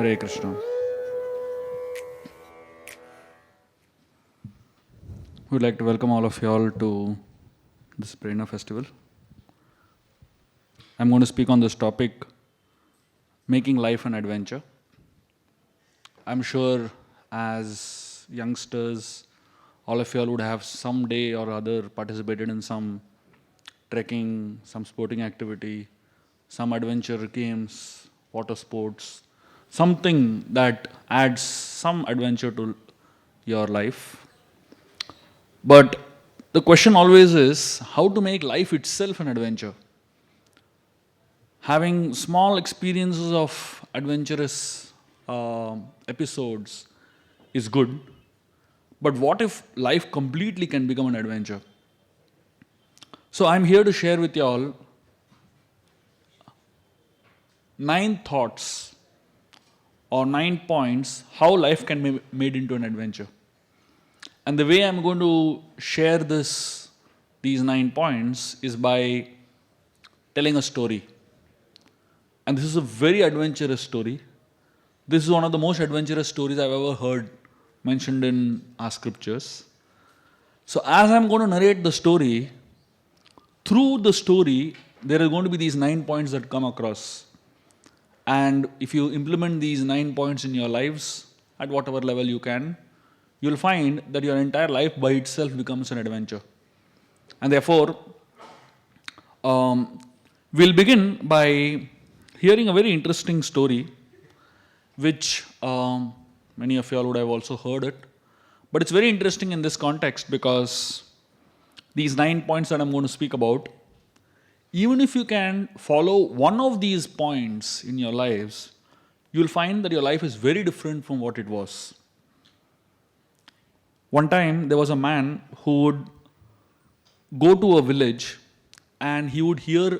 Hare Krishna. We'd like to welcome all of you all to this Prerana festival. I'm going to speak on this topic, making life an adventure. I'm sure as youngsters, all of you all would have some day or other participated in some trekking, some sporting activity, some adventure games, water sports, something that adds some adventure to your life. But the question always is how to make life itself an adventure. Having small experiences of adventurous episodes is good, but what if life completely can become an adventure? So I'm here to share with you all 9 thoughts or 9 points how life can be made into an adventure. And the way I'm going to share these 9 points is by telling a story. And this is a very adventurous story. This is one of the most adventurous stories I've ever heard mentioned in our scriptures. So as I'm going to narrate the story, through the story, there are going to be these 9 points that come across. And if you implement these 9 points in your lives, at whatever level you can, you'll find that your entire life by itself becomes an adventure. And therefore, we'll begin by hearing a very interesting story, which many of you all would have also heard it. But it's very interesting in this context because these 9 points that I'm going to speak about, even if you can follow one of these points in your lives, you'll find that your life is very different from what it was. One time, there was a man who would go to a village and he would hear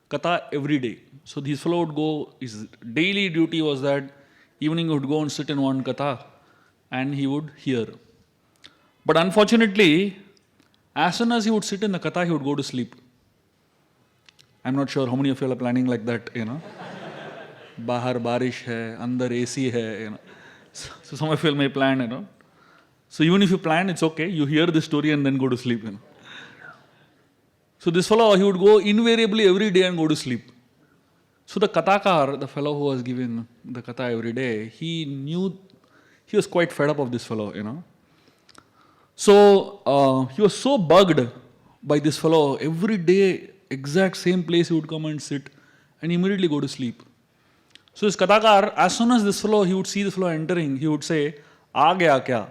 katha every day. So this fellow would go, his daily duty was that evening he would go and sit in one katha and he would hear. But unfortunately, as soon as he would sit in the katha, he would go to sleep. I'm not sure how many of you are planning like that, Bahar barish hai, andar AC hai, So some of you may plan, So even if you plan, it's okay. You hear the story and then go to sleep. So this fellow, he would go invariably every day and go to sleep. So the kathakar, the fellow who was giving the katha every day, he knew, he was quite fed up of this fellow, So he was so bugged by this fellow. Every day, exact same place he would come and sit and immediately go to sleep. So this kathakar, as soon as this fellow, he would see this fellow entering, he would say, "Aa gaya kya?"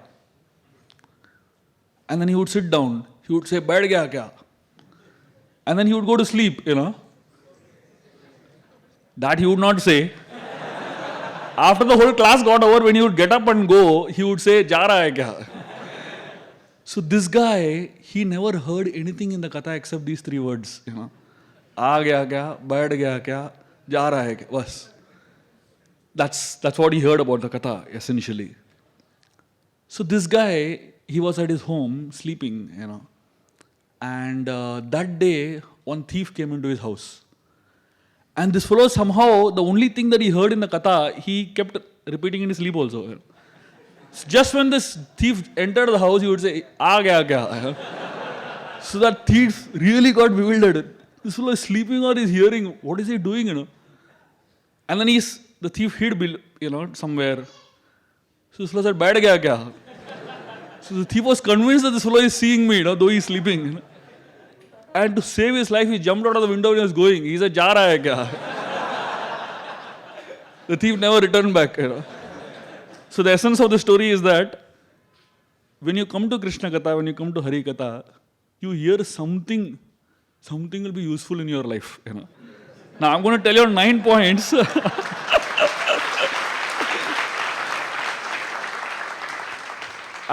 And then he would sit down. He would say, "Baith gaya kya?" And then he would go to sleep, That he would not say. After the whole class got over, when he would get up and go, he would say, "Ja raha hai kya?" So this guy, he never heard anything in the katha except these 3 words, "Aa gaya kya? Baith gaya kya? Ja raha hai kya?" Bas. That's what he heard about the katha, essentially. So this guy, he was at his home sleeping, And that day, one thief came into his house. And this fellow somehow, the only thing that he heard in the katha, he kept repeating in his sleep also. Just when this thief entered the house, he would say, "Aa gaya kya?" So that thief really got bewildered. This fellow is sleeping or is hearing. What is he doing, And then the thief hid, somewhere. So this fellow said, "Baith gaya kya?" So the thief was convinced that this fellow is seeing me, though he is sleeping. And to save his life, he jumped out of the window and he was going. He said, "Ja raha hai kya?" The thief never returned back. So the essence of the story is that when you come to Krishna Katha, when you come to Hari Katha, you hear something will be useful in your life. Now I'm going to tell you 9 points.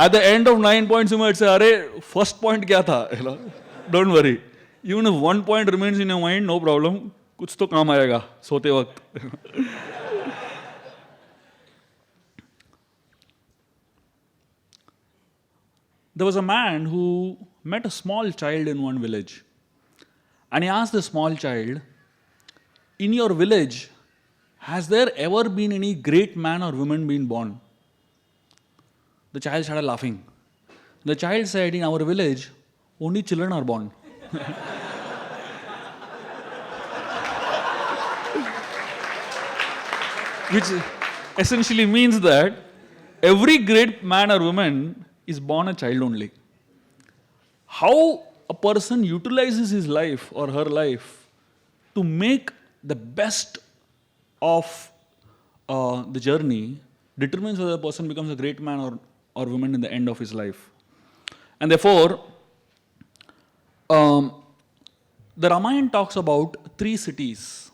At the end of 9 points, you might say, "Arey, first point kya tha?" Don't worry. Even if 1 point remains in your mind, no problem. Kuch to kaam aayega, sote waqt. There was a man who met a small child in one village. And he asked the small child, "In your village, has there ever been any great man or woman been born? The child started laughing. The child said, in our village, only children are born. Which essentially means that every great man or woman is born a child only. How a person utilizes his life or her life to make the best of the journey determines whether a person becomes a great man or woman in the end of his life. And therefore, the Ramayana talks about 3 cities.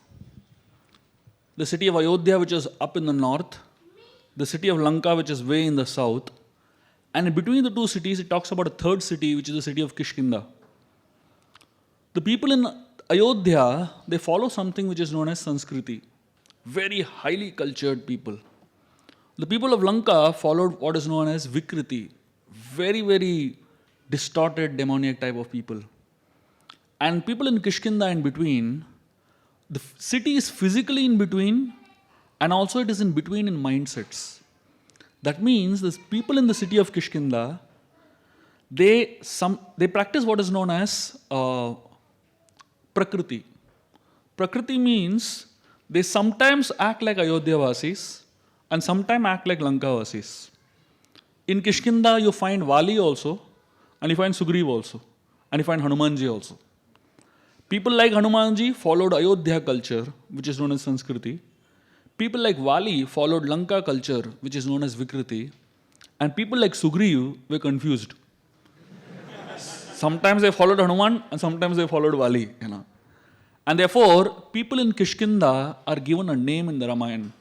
The city of Ayodhya, which is up in the north, the city of Lanka, which is way in the south, and in between the 2 cities, it talks about a 3rd city, which is the city of Kishkinda. The people in Ayodhya, they follow something which is known as Sanskriti. Very highly cultured people. The people of Lanka followed what is known as Vikriti. Very, very distorted, demoniac type of people. And people in Kishkinda in between, the city is physically in between, and also it is in between in mindsets. That means the people in the city of Kishkinda, they practice what is known as Prakriti. Prakriti means they sometimes act like Ayodhya Vasis and sometimes act like Lanka Vasis. In Kishkinda, you find Vali also, and you find Sugriv also, and you find Hanumanji also. People like Hanumanji followed Ayodhya culture, which is known as Sanskriti. People like Vali followed Lanka culture, which is known as Vikriti. And people like Sugriv were confused. Sometimes they followed Hanuman and sometimes they followed Vali. And therefore, people in Kishkinda are given a name in the Ramayana.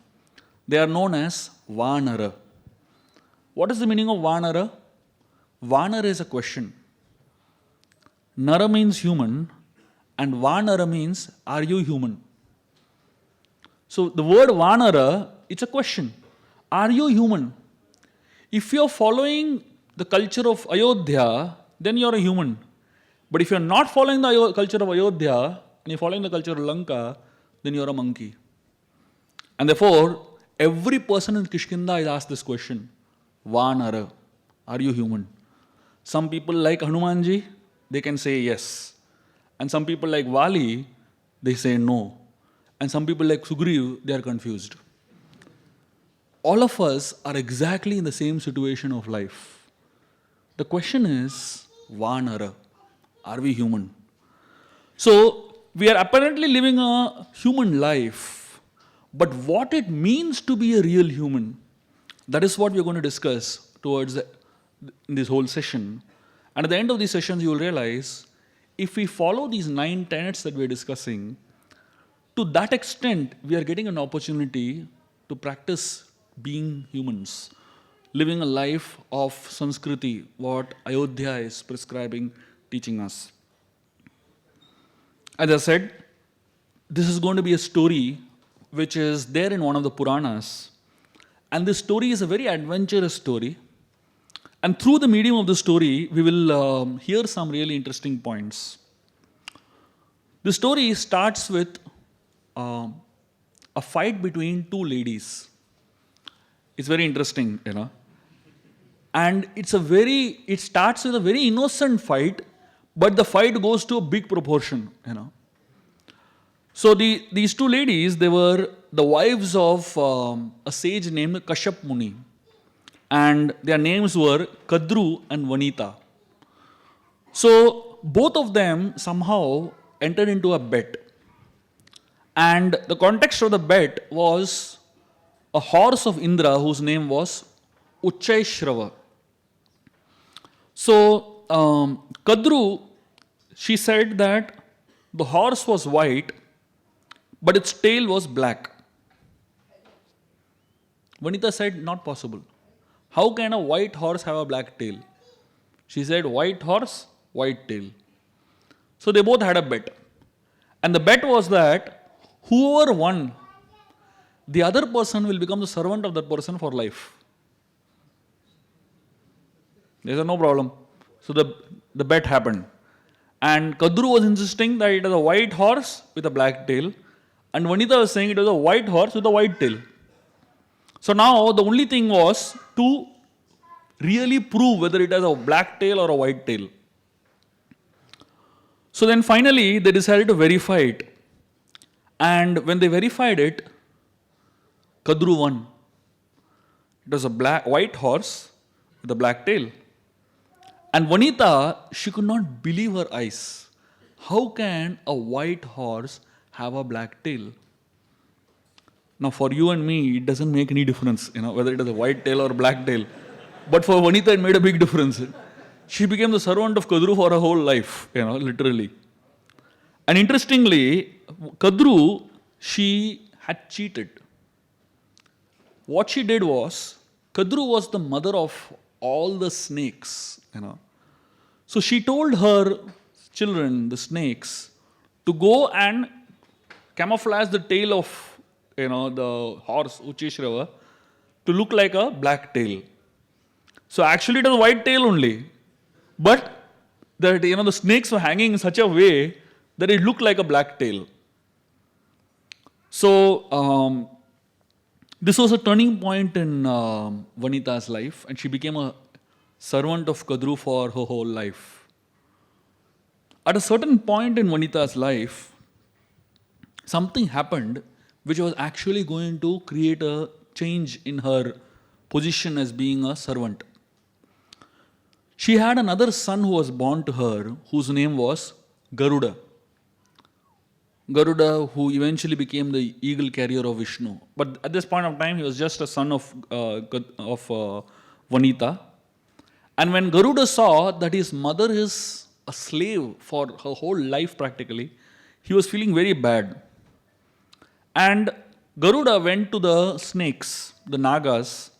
They are known as Vanara. What is the meaning of Vanara? Vanara is a question. Nara means human, and Vanara means, are you human? So the word Vanara, it's a question. Are you human? If you're following the culture of Ayodhya, then you're a human. But if you're not following the culture of Ayodhya, and you're following the culture of Lanka, then you're a monkey. And therefore, every person in Kishkinda is asked this question. Vanara, are you human? Some people like Hanumanji, they can say yes. And some people like Vali, they say no. And some people like Sugriv, they are confused. All of us are exactly in the same situation of life. The question is, Vanara, are we human? So, we are apparently living a human life, but what it means to be a real human, that is what we are going to discuss in this whole session. And at the end of these sessions, you will realize, if we follow these 9 tenets that we are discussing, to that extent, we are getting an opportunity to practice being humans, living a life of Sanskriti, what Ayodhya is prescribing, teaching us. As I said, this is going to be a story which is there in one of the Puranas. And this story is a very adventurous story. And through the medium of the story, we will hear some really interesting points. The story starts with a fight between 2 ladies. It's very interesting, And it starts with a very innocent fight, but the fight goes to a big proportion, So these 2 ladies, they were the wives of a sage named Kashyap Muni. And their names were Kadru and Vanita. So both of them somehow entered into a bet. And the context of the bet was a horse of Indra whose name was Uchchaishrava. So Kadru, she said that the horse was white, but its tail was black. Vanita said, not possible. How can a white horse have a black tail? She said, white horse, white tail. So they both had a bet. And the bet was that whoever won, the other person will become the servant of that person for life. They said, no problem. So the bet happened. And Kadru was insisting that it is a white horse with a black tail. And Vanita was saying it was a white horse with a white tail. So now the only thing was to really prove whether it has a black tail or a white tail. So then finally they decided to verify it. And when they verified it, Kadru won. It was a white horse with a black tail. And Vanita, she could not believe her eyes. How can a white horse have a black tail? Now for you and me, it doesn't make any difference, whether it is a white tail or black tail. But for Vanita, it made a big difference. She became the servant of Kadru for her whole life, literally. And interestingly, Kadru, she had cheated. What she did was, Kadru was the mother of all the snakes, So she told her children, the snakes, to go and camouflage the tail of, the horse, Ucheshrava, to look like a black tail. So actually it was a white tail only. But that, the snakes were hanging in such a way that it looked like a black tail. So, this was a turning point in Vanita's life, and she became a servant of Kadru for her whole life. At a certain point in Vanita's life, something happened which was actually going to create a change in her position as being a servant. She had another son who was born to her, whose name was Garuda. Garuda, who eventually became the eagle carrier of Vishnu. But at this point of time, he was just a son of Vanita. And when Garuda saw that his mother is a slave for her whole life practically, he was feeling very bad. And Garuda went to the snakes, the Nagas,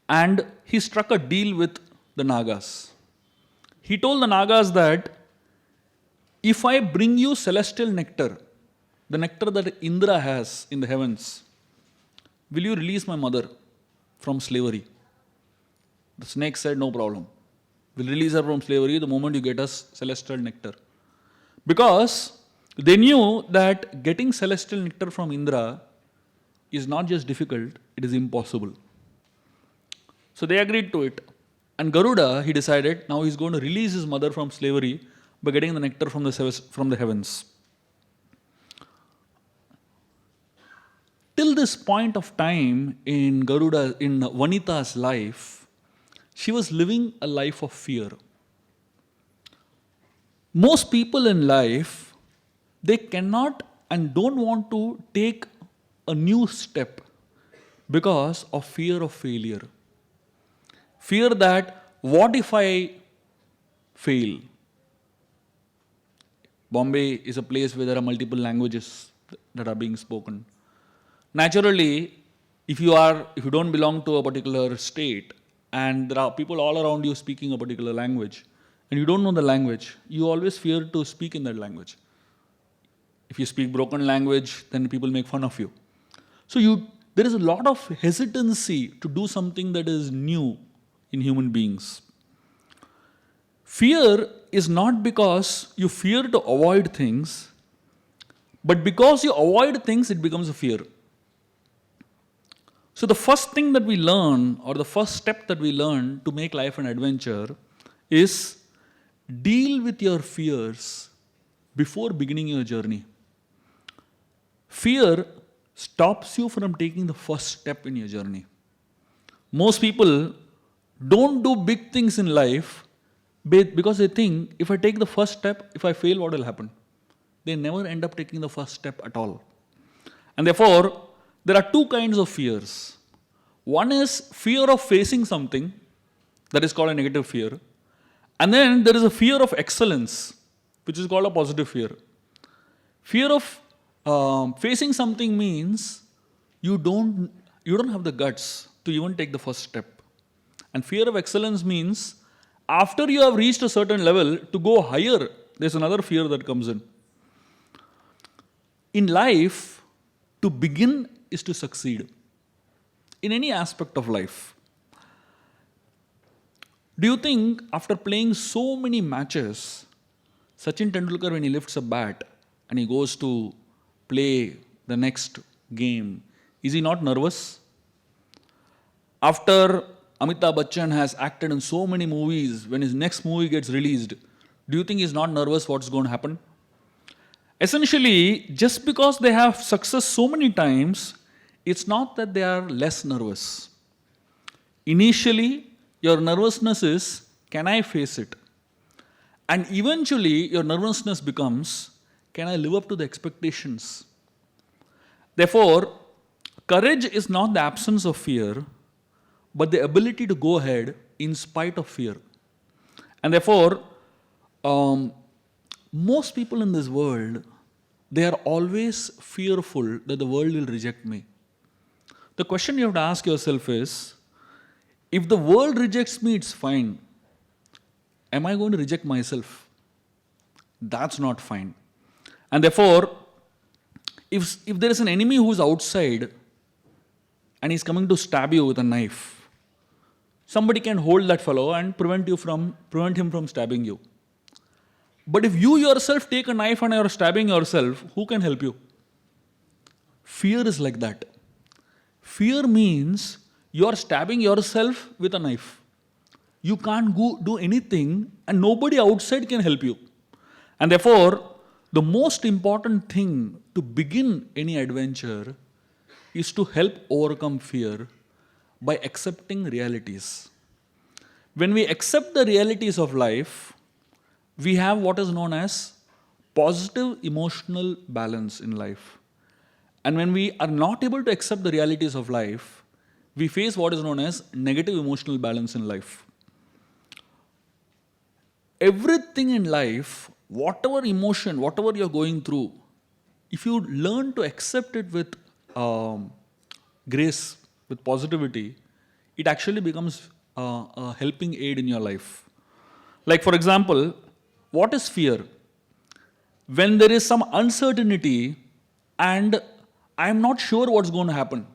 and he struck a deal with the Nagas. He told the Nagas that if I bring you celestial nectar, the nectar that Indra has in the heavens, will you release my mother from slavery? The snake said, no problem. We'll release her from slavery the moment you get us celestial nectar. Because they knew that getting celestial nectar from Indra is not just difficult, it is impossible. So they agreed to it. And Garuda, he decided, now he's going to release his mother from slavery by getting the nectar from the heavens. Till this point of time in Vanita's life, she was living a life of fear. Most people in life, they cannot and don't want to take a new step because of fear of failure. Fear that, what if I fail? Bombay is a place where there are multiple languages that are being spoken. Naturally, if you don't belong to a particular state and there are people all around you speaking a particular language and you don't know the language, you always fear to speak in that language. If you speak broken language, then people make fun of you. So there is a lot of hesitancy to do something that is new in human beings. Fear is not because you fear to avoid things, but because you avoid things, it becomes a fear. So the first thing that we learn, or the first step that we learn to make life an adventure, is deal with your fears before beginning your journey. Fear stops you from taking the first step in your journey. Most people don't do big things in life because they think, if I take the first step, if I fail, what will happen? They never end up taking the first step at all. And therefore, there are two kinds of fears. One is fear of facing something, that is called a negative fear. And then there is a fear of excellence, which is called a positive fear. Fear of facing something means you don't have the guts to even take the first step. And fear of excellence means after you have reached a certain level, to go higher, there's another fear that comes in. In life, to begin is to succeed. In any aspect of life. Do you think after playing so many matches, Sachin Tendulkar, when he lifts a bat and he goes to play the next game, is he not nervous? After Amitabh Bachchan has acted in so many movies, when his next movie gets released, do you think he's not nervous what's going to happen? Essentially, just because they have success so many times, it's not that they are less nervous. Initially, your nervousness is, can I face it? And eventually, your nervousness becomes, can I live up to the expectations? Therefore, courage is not the absence of fear, but the ability to go ahead in spite of fear. And therefore, most people in this world, they are always fearful that the world will reject me. The question you have to ask yourself is, if the world rejects me, it's fine. Am I going to reject myself? That's not fine. And therefore, if there is an enemy who is outside and he's coming to stab you with a knife, somebody can hold that fellow and prevent him from stabbing you. But if you yourself take a knife and you're stabbing yourself, who can help you? Fear is like that. Fear means you're stabbing yourself with a knife. You can't do anything and nobody outside can help you. And therefore, the most important thing to begin any adventure is to help overcome fear by accepting realities. When we accept the realities of life, we have what is known as positive emotional balance in life. And when we are not able to accept the realities of life, we face what is known as negative emotional balance in life. Everything in life, whatever emotion, whatever you're going through, if you learn to accept it with grace, with positivity, it actually becomes a helping aid in your life. Like, for example, what is fear? When there is some uncertainty and I'm not sure what's going to happen,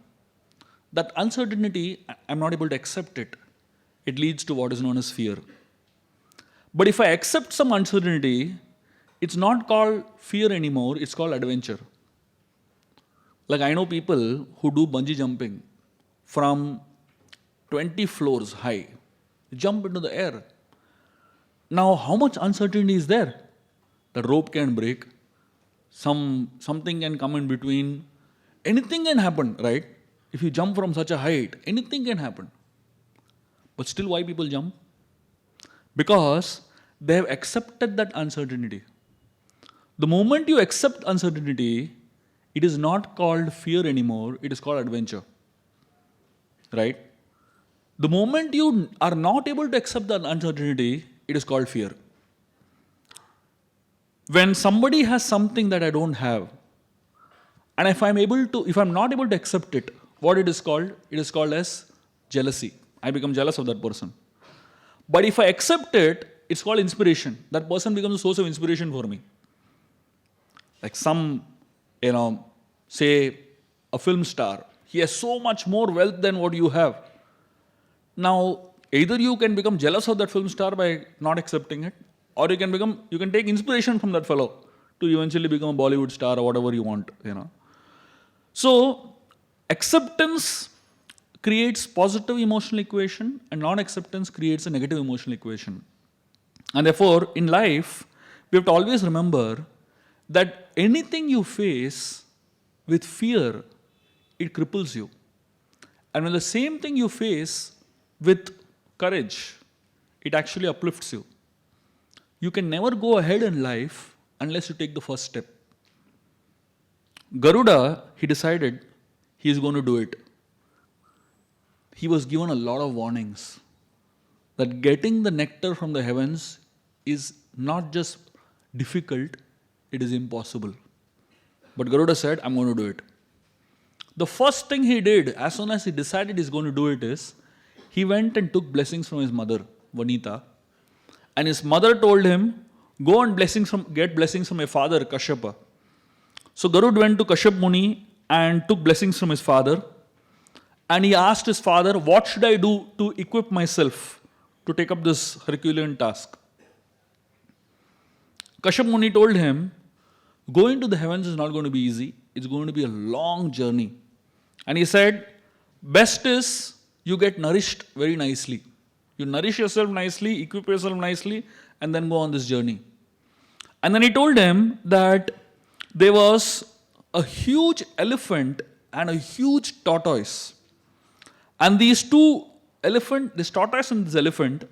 that uncertainty, I'm not able to accept it. It leads to what is known as fear. But if I accept some uncertainty, it's not called fear anymore, it's called adventure. Like, I know people who do bungee jumping from 20 floors high, jump into the air. Now, how much uncertainty is there? The rope can break, something can come in between, anything can happen, right? If you jump from such a height, anything can happen. But still, why people jump? Because they have accepted that uncertainty. The moment you accept uncertainty, it is not called fear anymore, it is called adventure. Right? The moment you are not able to accept that uncertainty, it is called fear. When somebody has something that I don't have, and if I'm not able to accept it, what it is called? It is called as jealousy. I become jealous of that person. But if I accept it, it's called inspiration. That person becomes a source of inspiration for me. Like say a film star. He has so much more wealth than what you have. Now, either you can become jealous of that film star by not accepting it, or you can take inspiration from that fellow to eventually become a Bollywood star or whatever you want. So, acceptance creates positive emotional equation and non-acceptance creates a negative emotional equation. And therefore, in life, we have to always remember that anything you face with fear, it cripples you. And when the same thing you face with courage, it actually uplifts you. You can never go ahead in life unless you take the first step. Garuda, he decided he is going to do it. He was given a lot of warnings that getting the nectar from the heavens is not just difficult, it is impossible. But Garuda said, I'm going to do it. The first thing he did, as soon as he decided he's going to do it, is he went and took blessings from his mother, Vanita. And his mother told him, go and get blessings from your father, Kashyapa. So Garuda went to Kashyap Muni and took blessings from his father. And he asked his father, what should I do to equip myself to take up this Herculean task? Kashyap Muni told him, going to the heavens is not going to be easy. it's going to be a long journey. And he said, best is you get nourished very nicely. You nourish yourself nicely, equip yourself nicely, and then go on this journey. And then he told him that there was a huge elephant and a huge tortoise. And these two elephant, this tortoise and this elephant,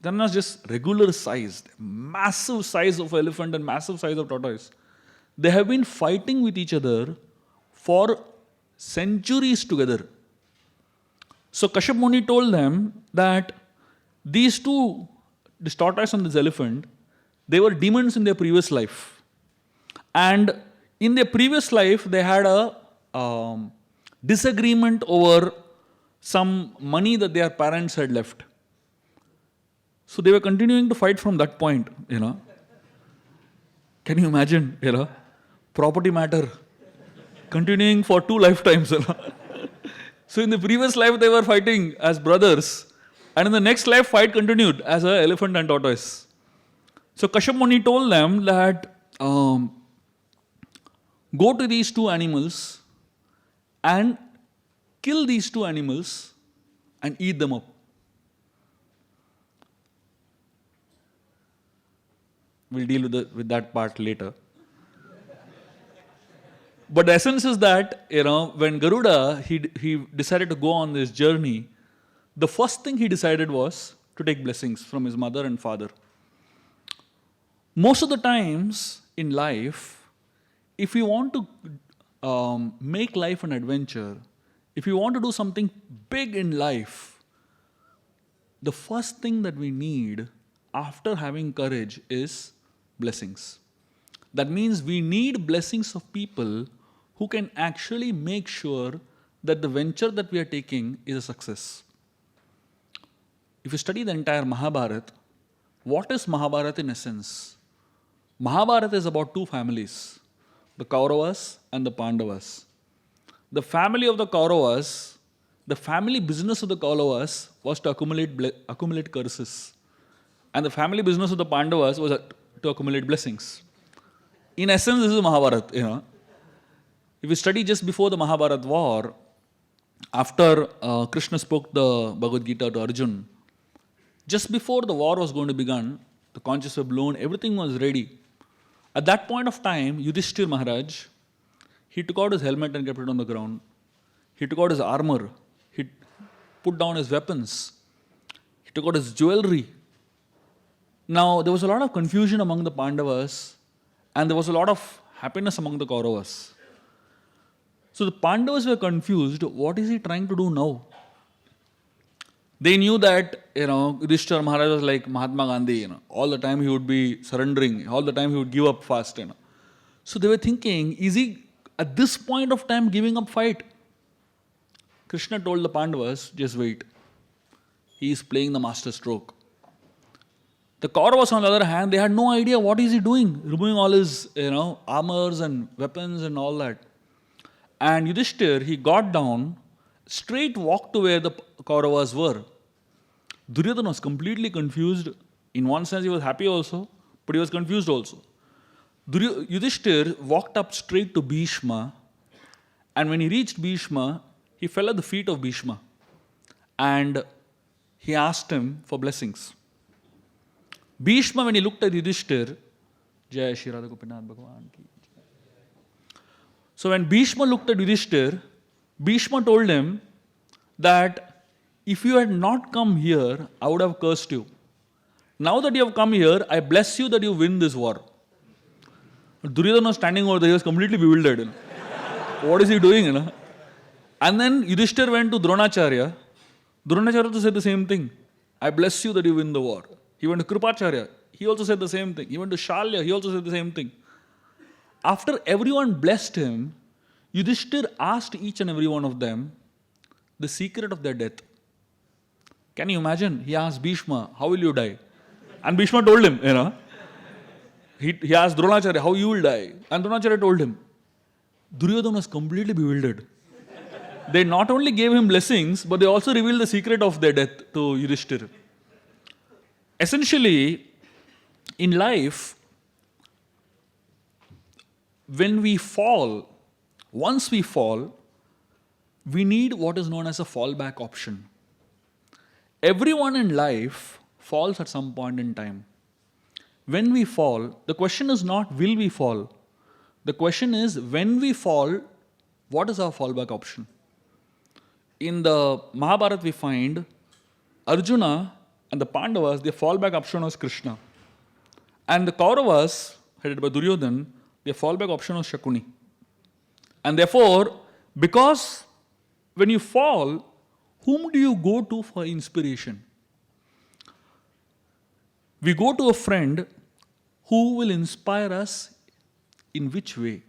they're not just regular size, massive size of elephant and massive size of tortoise. They have been fighting with each other for centuries together. So Kashyap Muni told them that these two, this tortoise and this elephant, they were demons in their previous life. And in their previous life, they had a disagreement over some money that their parents had left. So they were continuing to fight from that point, Can you imagine, property matter continuing for 2 lifetimes, So in the previous life, they were fighting as brothers. And in the next life, fight continued as an elephant and tortoise. So Kashyap Muni told them that go to these two animals and kill these two animals and eat them up. We'll deal with that part later. But the essence is that, when Garuda, he decided to go on this journey, the first thing he decided was to take blessings from his mother and father. Most of the times in life, if we want to make life an adventure, if we want to do something big in life, the first thing that we need after having courage is blessings. That means we need blessings of people who can actually make sure that the venture that we are taking is a success. If you study the entire Mahabharata, what is Mahabharata in essence? Mahabharata is about two families, the Kauravas and the Pandavas. The family of the Kauravas, the family business of the Kauravas was to accumulate curses. And the family business of the Pandavas was to accumulate blessings. In essence, this is Mahabharata, If you study just before the Mahabharata war, after Krishna spoke the Bhagavad Gita to Arjun, just before the war was going to begin, the conches were blown, everything was ready. At that point of time, Yudhishthir Maharaj, he took out his helmet and kept it on the ground. He took out his armor. He put down his weapons. He took out his jewelry. Now, there was a lot of confusion among the Pandavas, and there was a lot of happiness among the Kauravas. So the Pandavas were confused. What is he trying to do now? They knew that, Yudhishthira Maharaj was like Mahatma Gandhi, all the time he would be surrendering, all the time he would give up fast, So they were thinking, is he at this point of time giving up fight? Krishna told the Pandavas, just wait. He is playing the master stroke. The Kauravas, on the other hand, they had no idea what is he doing, removing all his, armors and weapons and all that. And Yudhishthir, he got down, straight walked to where the Kauravas were. Duryodhana was completely confused. In one sense, he was happy also, but he was confused also. Yudhishthir walked up straight to Bhishma, and when he reached Bhishma, he fell at the feet of Bhishma, and he asked him for blessings. Bhishma, when he looked at Yudhishthir, Jai Shri Radha Gopinath Bhagavan ki. So when Bhishma looked at Yudhishthir, Bhishma told him that if you had not come here, I would have cursed you. Now that you have come here, I bless you that you win this war. Duryodhana was standing over there, he was completely bewildered. What is he doing? And then Yudhishthir went to Dronacharya. Dronacharya also said the same thing. I bless you that you win the war. He went to Kripacharya. He also said the same thing. He went to Shalya. He also said the same thing. After everyone blessed him, Yudhishthir asked each and every one of them the secret of their death. Can you imagine? He asked Bhishma, how will you die? And Bhishma told him, He asked Dronacharya, how you will die? And Dronacharya told him. Duryodhana was completely bewildered. They not only gave him blessings, but they also revealed the secret of their death to Yudhishthir. Essentially, in life, when we fall, once we fall, we need what is known as a fallback option. Everyone in life falls at some point in time. When we fall, the question is not will we fall? The question is when we fall, what is our fallback option? In the Mahabharata, we find Arjuna and the Pandavas, their fallback option was Krishna. And the Kauravas, headed by Duryodhan, their fallback option was Shakuni. And therefore, because when you fall, whom do you go to for inspiration? We go to a friend who will inspire us in which way?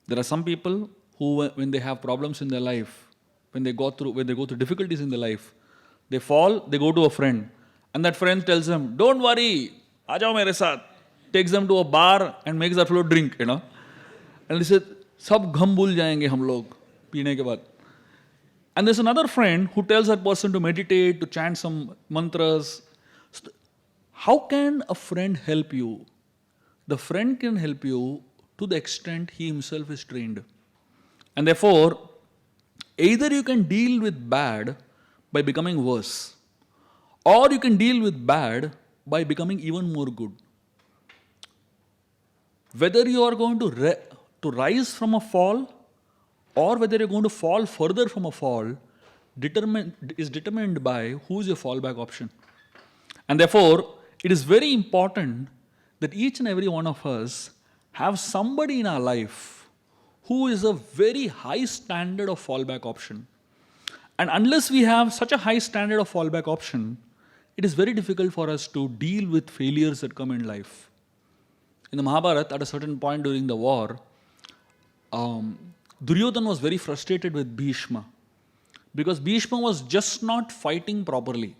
There are some people who, when they have problems in their life, when they go through difficulties in their life, they fall, they go to a friend. And that friend tells them, don't worry, aa jao mere saath. Takes them to a bar and makes that fellow drink, And they said, sab gham bhul jayenge hum log, peene ke baad. And there's another friend who tells that person to meditate, to chant some mantras. So how can a friend help you? The friend can help you to the extent he himself is trained. And therefore, either you can deal with bad by becoming worse, or you can deal with bad by becoming even more good. Whether you are going to rise from a fall, or whether you're going to fall further from a fall, is determined by who is your fallback option. And therefore, it is very important that each and every one of us have somebody in our life who is a very high standard of fallback option. And unless we have such a high standard of fallback option, it is very difficult for us to deal with failures that come in life. In the Mahabharata, at a certain point during the war, Duryodhan was very frustrated with Bhishma because Bhishma was just not fighting properly.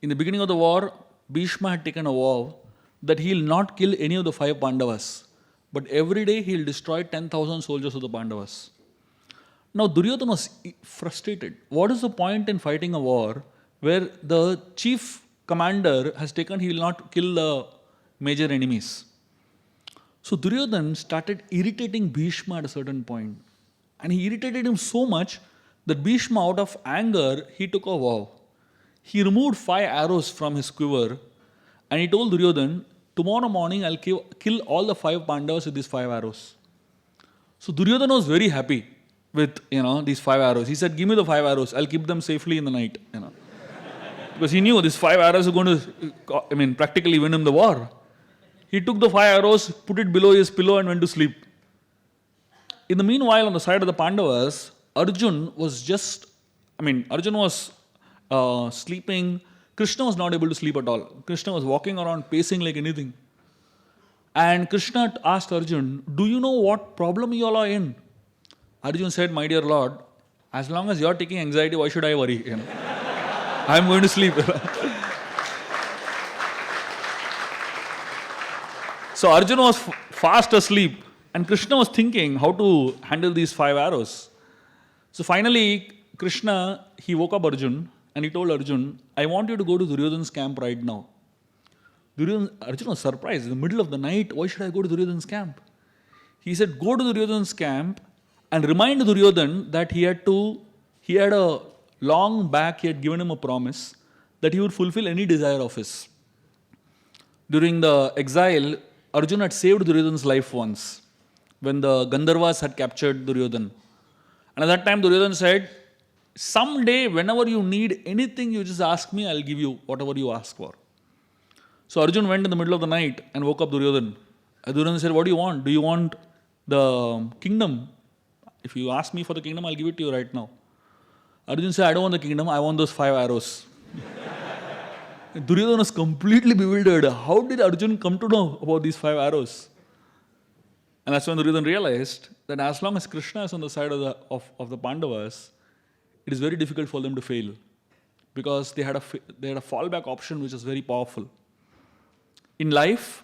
In the beginning of the war, Bhishma had taken a vow that he will not kill any of the 5 Pandavas, but every day he will destroy 10,000 soldiers of the Pandavas. Now Duryodhan was frustrated. What is the point in fighting a war where the chief commander has taken he will not kill the major enemies? So Duryodhan started irritating Bhishma at a certain point. And he irritated him so much that Bhishma, out of anger, he took a vow. He removed 5 arrows from his quiver and he told Duryodhan, tomorrow morning I'll kill all the 5 Pandavas with these 5 arrows. So Duryodhan was very happy with these 5 arrows. He said, give me the 5 arrows, I'll keep them safely in the night. Because he knew these 5 arrows are going to practically win him the war. He took the 5 arrows, put it below his pillow and went to sleep. In the meanwhile, on the side of the Pandavas, Arjun was sleeping. Krishna was not able to sleep at all. Krishna was walking around pacing like anything. And Krishna asked Arjun, do you know what problem you all are in? Arjun said, my dear Lord, as long as you are taking anxiety, why should I worry? I am going to sleep. So Arjun was fast asleep and Krishna was thinking how to handle these 5 arrows. So finally, Krishna, he woke up Arjun and he told Arjun, I want you to go to Duryodhan's camp right now. Arjun was surprised. In the middle of the night, why should I go to Duryodhan's camp? He said, go to Duryodhan's camp and remind Duryodhan that he had a long back, he had given him a promise that he would fulfill any desire of his. During the exile, Arjun had saved Duryodhan's life once when the Gandharvas had captured Duryodhan. And at that time, Duryodhan said, someday, whenever you need anything, you just ask me, I'll give you whatever you ask for. So Arjun went in the middle of the night and woke up Duryodhan. And Duryodhan said, what do you want? Do you want the kingdom? If you ask me for the kingdom, I'll give it to you right now. Arjun said, I don't want the kingdom, I want those 5 arrows. Duryodhana was completely bewildered. How did Arjun come to know about these 5 arrows? And that's when Duryodhana realized that as long as Krishna is on the side of the Pandavas, it is very difficult for them to fail. Because they had a fallback option which is very powerful. In life,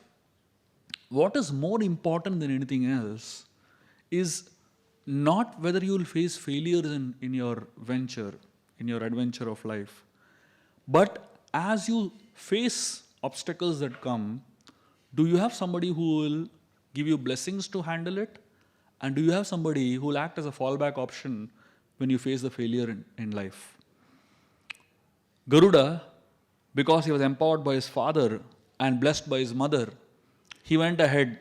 what is more important than anything else is not whether you will face failures in your venture, in your adventure of life, but as you face obstacles that come, do you have somebody who will give you blessings to handle it? And do you have somebody who will act as a fallback option when you face the failure in life? Garuda, because he was empowered by his father and blessed by his mother, he went ahead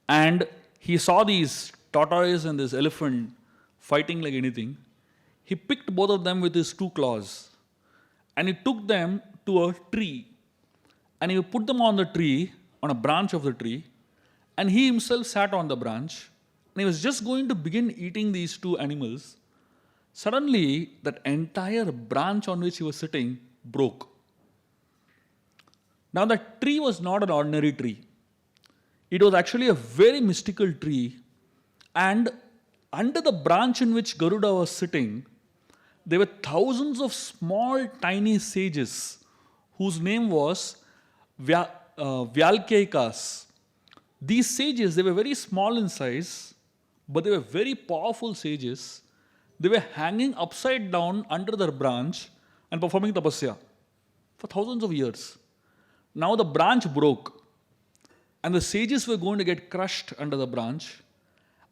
and he saw these tortoise and this elephant fighting like anything. He picked both of them with his two claws and he took them to a tree and he put them on the tree, on a branch of the tree, and he himself sat on the branch and he was just going to begin eating these two animals. Suddenly, that entire branch on which he was sitting broke. Now, that tree was not an ordinary tree. It was actually a very mystical tree, and under the branch in which Garuda was sitting, there were thousands of small, tiny sages whose name was Vyalkaikas. These sages, they were very small in size, but they were very powerful sages. They were hanging upside down under their branch and performing tapasya for thousands of years. Now the branch broke, and the sages were going to get crushed under the branch.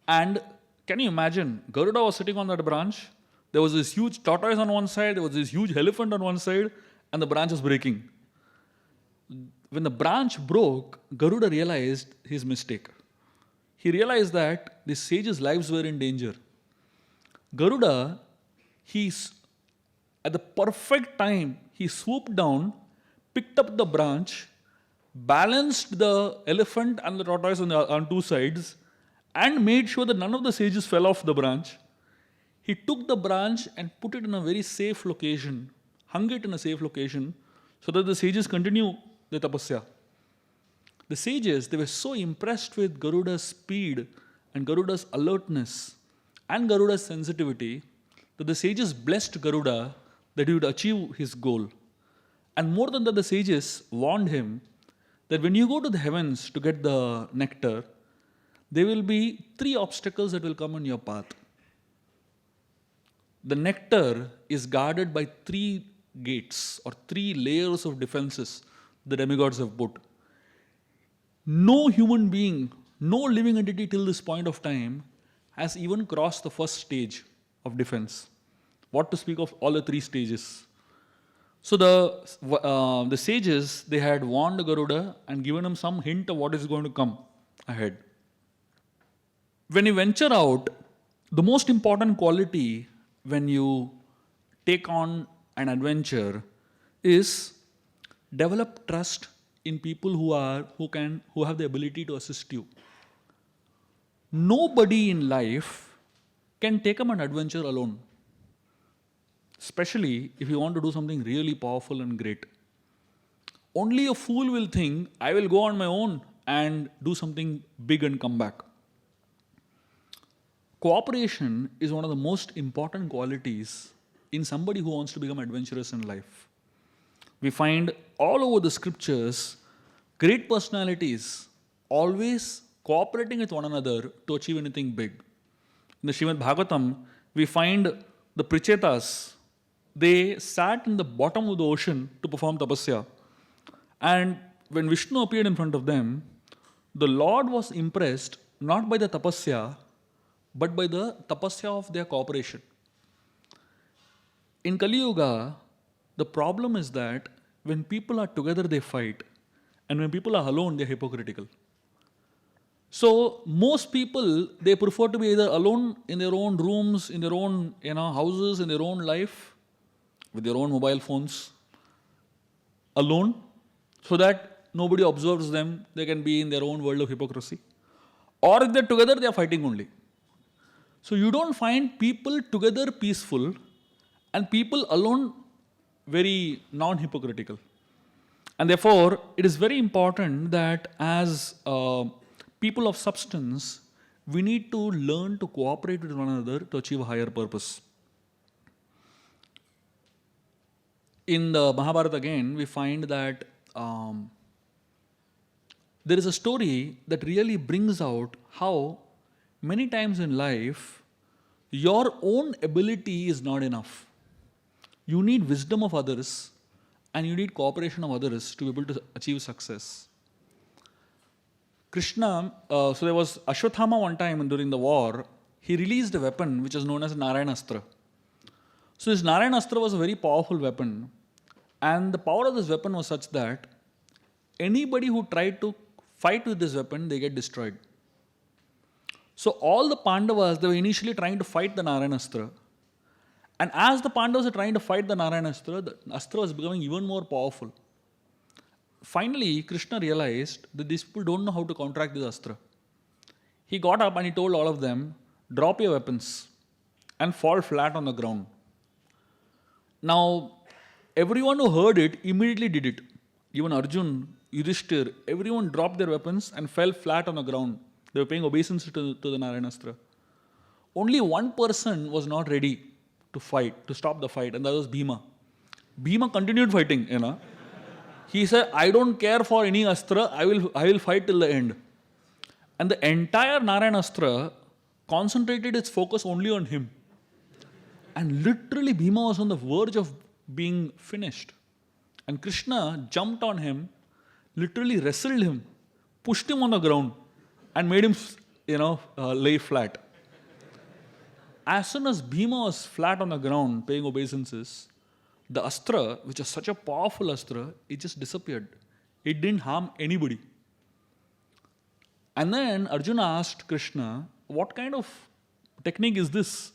And can you imagine? Garuda was sitting on that branch. There was this huge tortoise on one side, there was this huge elephant on one side, and the branch was breaking. When the branch broke, Garuda realized his mistake. He realized that the sages' lives were in danger. Garuda, at the perfect time, he swooped down, picked up the branch, balanced the elephant and the tortoise on two sides, and made sure that none of the sages fell off the branch. He took the branch and put it in a very safe location, hung it in a safe location, so that the sages continue the tapasya. The sages, they were so impressed with Garuda's speed and Garuda's alertness and Garuda's sensitivity that the sages blessed Garuda that he would achieve his goal. And more than that, the sages warned him that when you go to the heavens to get the nectar, there will be 3 obstacles that will come on your path. The nectar is guarded by 3 gates or 3 layers of defenses the demigods have put. No human being, no living entity till this point of time has even crossed the first stage of defense. What to speak of all the 3 stages? So the sages, they had warned Garuda and given him some hint of what is going to come ahead. When you venture out, the most important quality when you take on an adventure is develop trust in people who have the ability to assist you. Nobody in life can take up an adventure alone, especially if you want to do something really powerful and great. Only a fool will think, I will go on my own and do something big and come back. Cooperation is one of the most important qualities in somebody who wants to become adventurous in life. We find all over the scriptures great personalities always cooperating with one another to achieve anything big. In the Srimad Bhagavatam, we find the Prichetas, they sat in the bottom of the ocean to perform tapasya. And when Vishnu appeared in front of them, the Lord was impressed not by the tapasya, but by the tapasya of their cooperation. In Kali Yuga, the problem is that when people are together, they fight. And when people are alone, they're hypocritical. So most people, they prefer to be either alone in their own rooms, in their own houses, in their own life, with their own mobile phones, alone, so that nobody observes them. They can be in their own world of hypocrisy. Or if they're together, they are fighting only. So you don't find people together peaceful and people alone very non-hypocritical. And therefore, it is very important that as people of substance, we need to learn to cooperate with one another to achieve a higher purpose. In the Mahabharata again, we find that there is a story that really brings out how many times in life, your own ability is not enough. You need wisdom of others and you need cooperation of others to be able to achieve success. Krishna, so there was Ashwathama one time during the war, he released a weapon which is known as Narayanastra. So this Narayanastra was a very powerful weapon, and the power of this weapon was such that anybody who tried to fight with this weapon, they get destroyed. So all the Pandavas, they were initially trying to fight the Narayanastra, and as the Pandavas were trying to fight the Narayanastra, the Astra was becoming even more powerful. Finally, Krishna realized that these people don't know how to counteract this Astra. He got up and he told all of them, drop your weapons and fall flat on the ground. Now, everyone who heard it immediately did it. Even Arjun, Yudhishthir, everyone dropped their weapons and fell flat on the ground. They were paying obeisance to the Narayanastra. Only one person was not ready to fight, to stop the fight, and that was Bhima. Bhima continued fighting, He said, I don't care for any astra, I will fight till the end. And the entire Narayanastra concentrated its focus only on him. And literally Bhima was on the verge of being finished. And Krishna jumped on him, literally wrestled him, pushed him on the ground, and made him, lay flat. As soon as Bhima was flat on the ground, paying obeisances, the astra, which was such a powerful astra, it just disappeared. It didn't harm anybody. And then Arjuna asked Krishna, what kind of technique is this?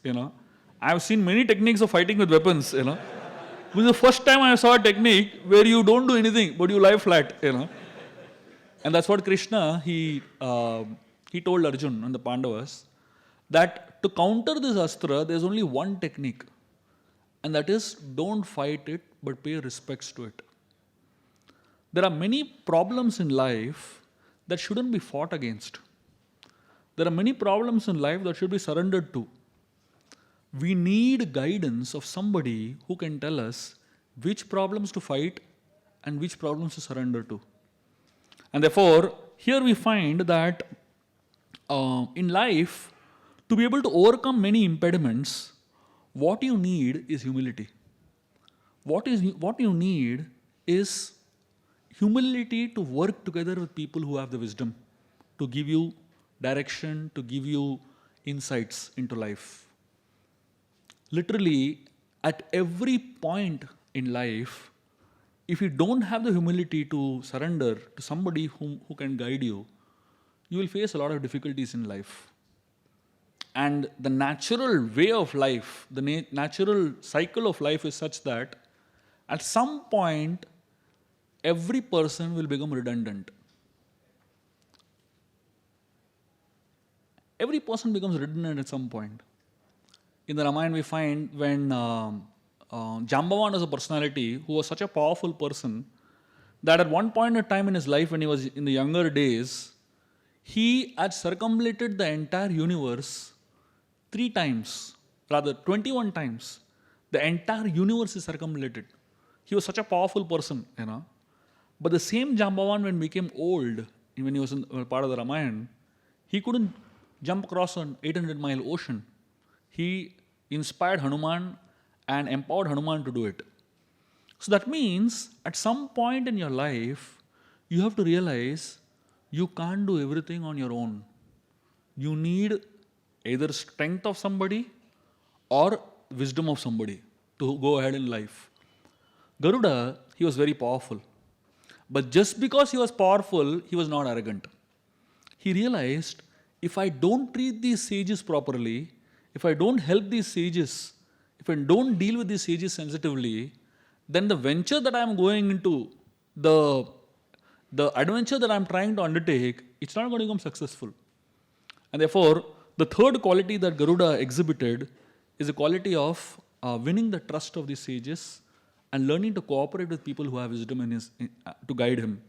I've seen many techniques of fighting with weapons, This is the first time I saw a technique where you don't do anything, but you lie flat, And that's what Krishna, he told Arjuna and the Pandavas, that to counter this astra, there's only one technique. And that is, don't fight it, but pay respects to it. There are many problems in life that shouldn't be fought against. There are many problems in life that should be surrendered to. We need guidance of somebody who can tell us which problems to fight and which problems to surrender to. And therefore, here we find that in life, to be able to overcome many impediments, what you need is humility. What you need is humility to work together with people who have the wisdom, to give you direction, to give you insights into life. Literally, at every point in life, if you don't have the humility to surrender to somebody who can guide you, you will face a lot of difficulties in life. And the natural way of life, the natural cycle of life is such that at some point, every person will become redundant. Every person becomes redundant at some point. In the Ramayana, we find when Jambavan was a personality who was such a powerful person that at one point in time in his life, when he was in the younger days, he had circumambulated the entire universe 3 times, rather 21 times. The entire universe is circumambulated. He was such a powerful person, But the same Jambavan, when he became old, when he was in part of the Ramayana, he couldn't jump across an 800-mile ocean. He inspired Hanuman and empowered Hanuman to do it. So that means at some point in your life, you have to realize you can't do everything on your own. You need either strength of somebody or wisdom of somebody to go ahead in life. Garuda, he was very powerful. But just because he was powerful, he was not arrogant. He realized, if I don't treat these sages properly, if I don't help these sages, if I don't deal with these sages sensitively, then the venture that I am going into, the adventure that I am trying to undertake, it's not going to become successful. And therefore, the third quality that Garuda exhibited is a quality of winning the trust of these sages and learning to cooperate with people who have wisdom to guide him.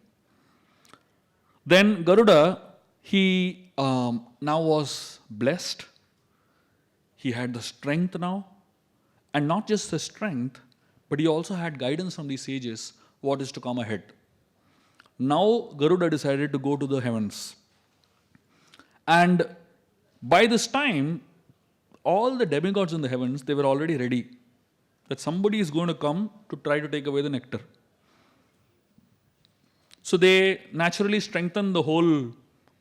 Then Garuda, he now was blessed. He had the strength now. And not just the strength, but he also had guidance from these sages what is to come ahead. Now Garuda decided to go to the heavens. And by this time, all the demigods in the heavens, they were already ready that somebody is going to come to try to take away the nectar. So they naturally strengthened the whole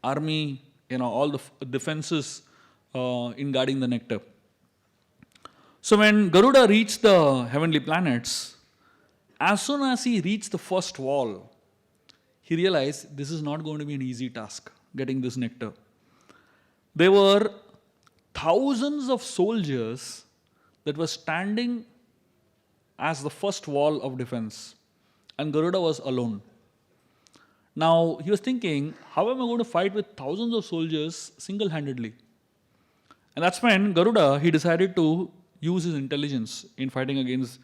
army, all the defenses in guarding the nectar. So when Garuda reached the heavenly planets, as soon as he reached the first wall, he realized this is not going to be an easy task, getting this nectar. There were thousands of soldiers that were standing as the first wall of defense, and Garuda was alone. Now, he was thinking, how am I going to fight with thousands of soldiers single-handedly? And that's when Garuda, he decided to use his intelligence in fighting against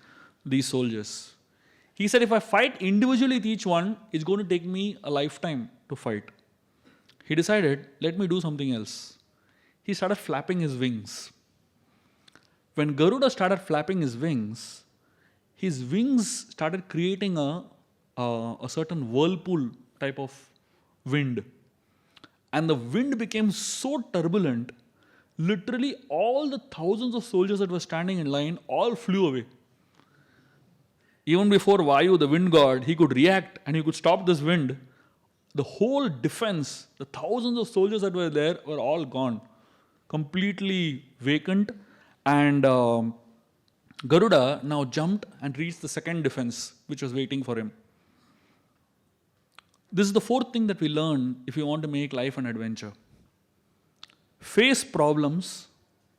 these soldiers. He said, if I fight individually with each one, it's going to take me a lifetime to fight. He decided, let me do something else. He started flapping his wings. When Garuda started flapping his wings started creating a certain whirlpool type of wind. And the wind became so turbulent, literally all the thousands of soldiers that were standing in line all flew away. Even before Vayu, the wind god, he could react and he could stop this wind. The whole defense, the thousands of soldiers that were there were all gone, completely vacant. And Garuda now jumped and reached the second defense, which was waiting for him. This is the fourth thing that we learn if you want to make life an adventure. Face problems,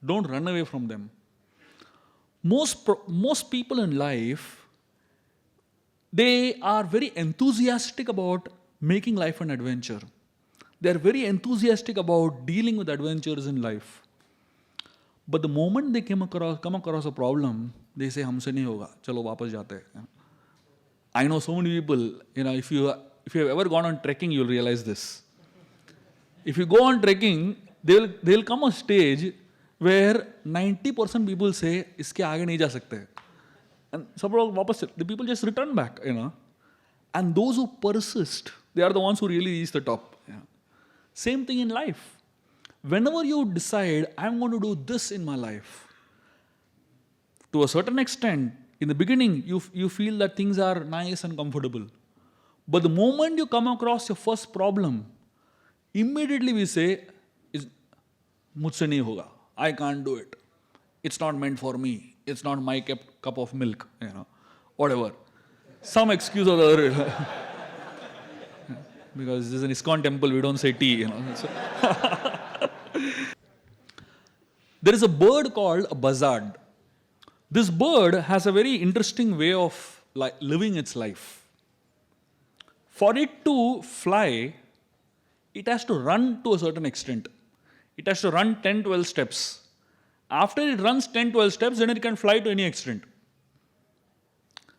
don't run away from them. Most people in life, they are very enthusiastic about making life an adventure. They are very enthusiastic about dealing with adventures in life. But the moment they come across a problem, they say, "Humse nahi hoga, chalo wapas jate hain." I know so many people, if you have ever gone on trekking, you'll realize this. If you go on trekking, they'll come a stage where 90% people say, "Iske aage nahi ja sakte." And the people just return back, And those who persist, they are the ones who really reach the top. Same thing in life. Whenever you decide, I'm going to do this in my life, to a certain extent, in the beginning, you feel that things are nice and comfortable. But the moment you come across your first problem, immediately we say, "Mujhse nahi hoga. I can't do it. It's not meant for me. It's not my cup of milk," whatever. Some excuse or the other. Because this is an ISKCON temple, we don't say tea, So there is a bird called a buzzard. This bird has a very interesting way of living its life. For it to fly, it has to run to a certain extent. It has to run 10, 12 steps. After it runs 10, 12 steps, then it can fly to any extent.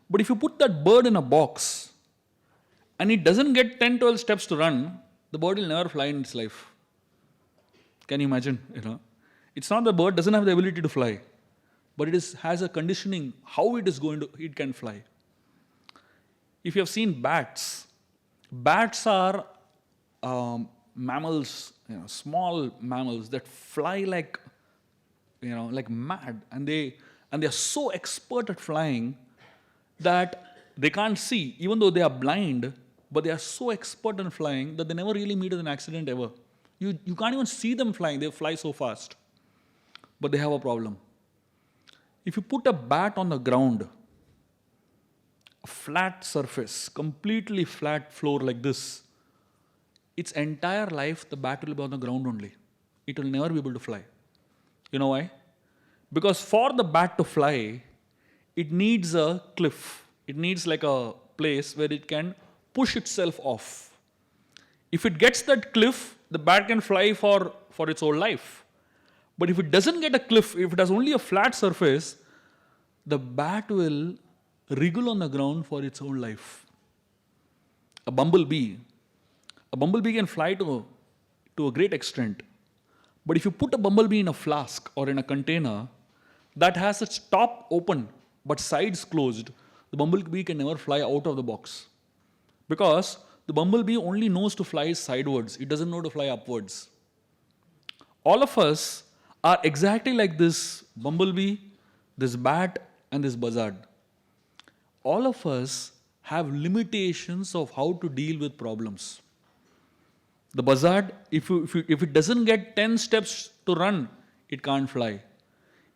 But if you put that bird in a box, and it doesn't get 10, 12 steps to run, the bird will never fly in its life. Can you imagine? It's not the bird doesn't have the ability to fly, but it has a conditioning how it can fly. If you have seen bats are mammals, small mammals that fly like mad, and they are so expert at flying that they can't see, even though they are blind, but they are so expert in flying that they never really meet with an accident ever. You can't even see them flying, they fly so fast. But they have a problem. If you put a bat on the ground, a flat surface, completely flat floor like this, its entire life the bat will be on the ground only. It will never be able to fly. You know why? Because for the bat to fly, it needs a cliff. It needs like a place where it can push itself off. If it gets that cliff, the bat can fly for its whole life. But if it doesn't get a cliff, if it has only a flat surface, the bat will wriggle on the ground for its whole life. A bumblebee can fly to a great extent. But if you put a bumblebee in a flask or in a container that has its top open but sides closed, the bumblebee can never fly out of the box. Because the bumblebee only knows to fly sidewards. It doesn't know to fly upwards. All of us are exactly like this bumblebee, this bat, and this buzzard. All of us have limitations of how to deal with problems. The buzzard, if it doesn't get 10 steps to run, it can't fly.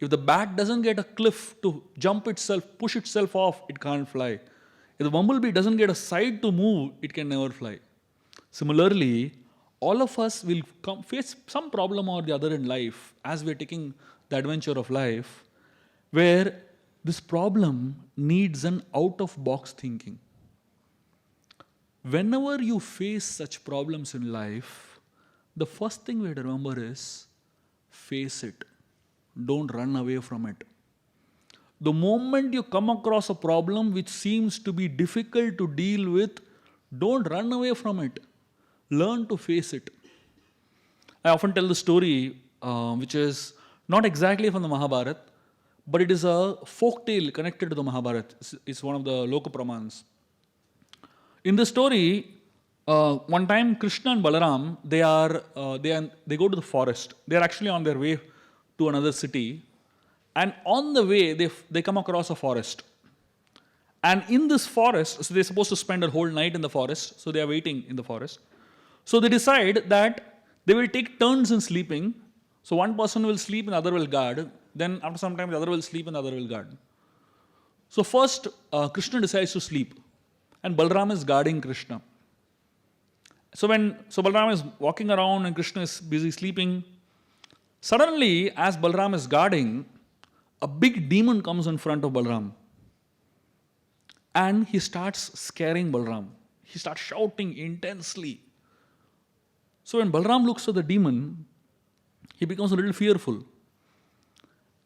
If the bat doesn't get a cliff to jump itself, push itself off, it can't fly. If the bumblebee doesn't get a side to move, it can never fly. Similarly, all of us will face some problem or the other in life as we're taking the adventure of life, where this problem needs an out-of-box thinking. Whenever you face such problems in life, the first thing we have to remember is face it. Don't run away from it. The moment you come across a problem which seems to be difficult to deal with, don't run away from it. Learn to face it. I often tell the story, which is not exactly from the Mahabharata, but it is a folk tale connected to the Mahabharata. It's one of the Loka Pramans. In the story, one time Krishna and Balaram, they go to the forest. They are actually on their way to another city, and on the way they come across a forest. And in this forest, so they're supposed to spend a whole night in the forest, so they are waiting in the forest. So they decide that they will take turns in sleeping. So one person will sleep and the other will guard. Then after some time the other will sleep and the other will guard. So first Krishna decides to sleep, and Balaram is guarding Krishna. So Balaram is walking around and Krishna is busy sleeping, suddenly as Balaram is guarding, a big demon comes in front of Balaram. And he starts scaring Balaram. He starts shouting intensely. So when Balaram looks at the demon, he becomes a little fearful.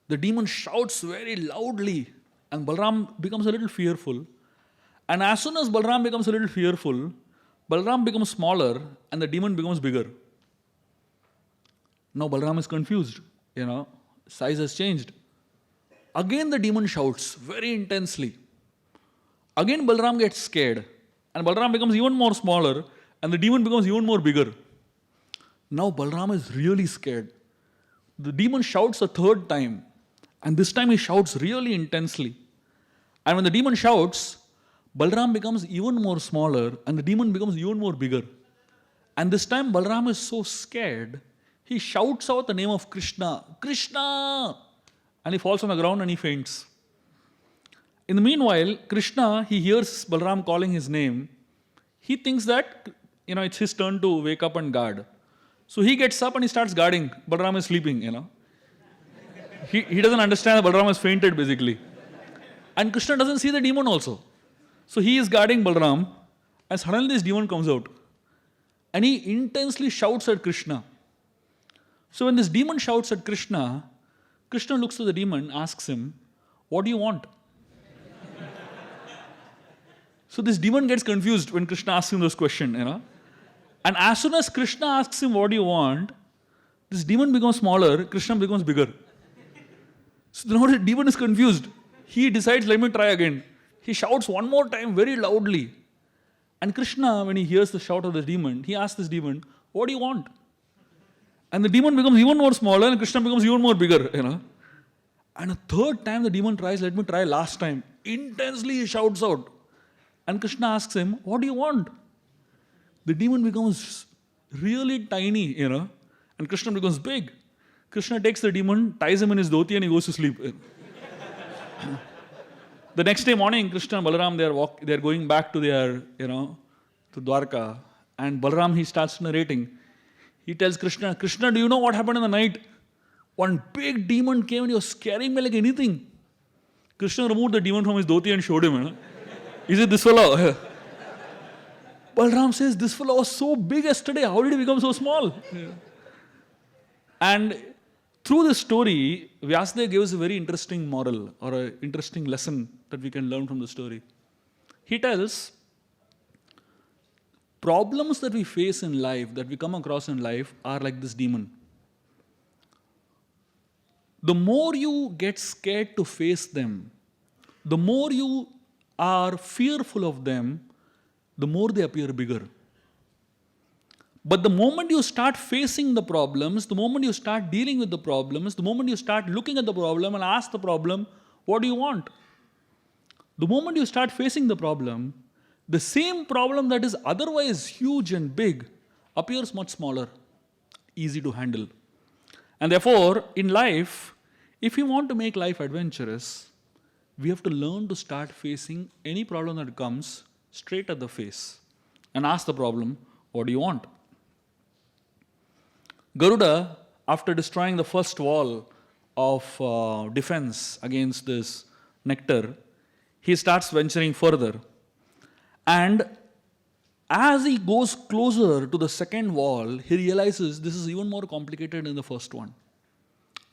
The demon shouts very loudly, and Balaram becomes a little fearful. And as soon as Balaram becomes a little fearful, Balaram becomes smaller and the demon becomes bigger. Now Balaram is confused, size has changed. Again the demon shouts very intensely. Again Balaram gets scared, and Balaram becomes even more smaller and the demon becomes even more bigger. Now Balaram is really scared. The demon shouts a third time, and this time he shouts really intensely. And when the demon shouts, Balaram becomes even more smaller and the demon becomes even more bigger. And this time Balaram is so scared, he shouts out the name of Krishna, Krishna! And he falls on the ground and he faints. In the meanwhile, Krishna, he hears Balaram calling his name. He thinks that, it's his turn to wake up and guard. So he gets up and he starts guarding. Balaram is sleeping, He doesn't understand that Balaram has fainted, basically. And Krishna doesn't see the demon also. So he is guarding Balaram, and suddenly this demon comes out. And he intensely shouts at Krishna. So when this demon shouts at Krishna, Krishna looks to the demon, asks him, "What do you want?" So this demon gets confused when Krishna asks him this question, And as soon as Krishna asks him, "What do you want?" this demon becomes smaller, Krishna becomes bigger. So now the demon is confused. He decides, let me try again. He shouts one more time very loudly. And Krishna, when he hears the shout of the demon, he asks this demon, "What do you want?" And the demon becomes even more smaller and Krishna becomes even more bigger, And a third time the demon tries, let me try last time. Intensely he shouts out. And Krishna asks him, "What do you want?" The demon becomes really tiny, and Krishna becomes big. Krishna takes the demon, ties him in his dhoti, and he goes to sleep. The next day morning, Krishna and Balaram, they are going back to their, to Dwarka. And Balaram, he starts narrating. He tells Krishna, "Krishna, do you know what happened in the night? One big demon came and he was scaring me like anything." Krishna removed the demon from his dhoti and showed him. Is it this fellow? Balaram says, "This fellow was so big yesterday. How did he become so small?" And through this story, Vyasadeva gives a very interesting moral or an interesting lesson that we can learn from the story. He tells, problems that we face in life, that we come across in life, are like this demon. The more you get scared to face them, the more you are fearful of them, the more they appear bigger. But the moment you start facing the problems, the moment you start dealing with the problems, the moment you start looking at the problem and ask the problem, "What do you want?" The moment you start facing the problem, the same problem that is otherwise huge and big appears much smaller, easy to handle. And therefore, in life, if we want to make life adventurous, we have to learn to start facing any problem that comes straight at the face and ask the problem, what do you want? Garuda, after destroying the first wall of defense against this nectar, he starts venturing further. And as he goes closer to the second wall, he realizes this is even more complicated than the first one.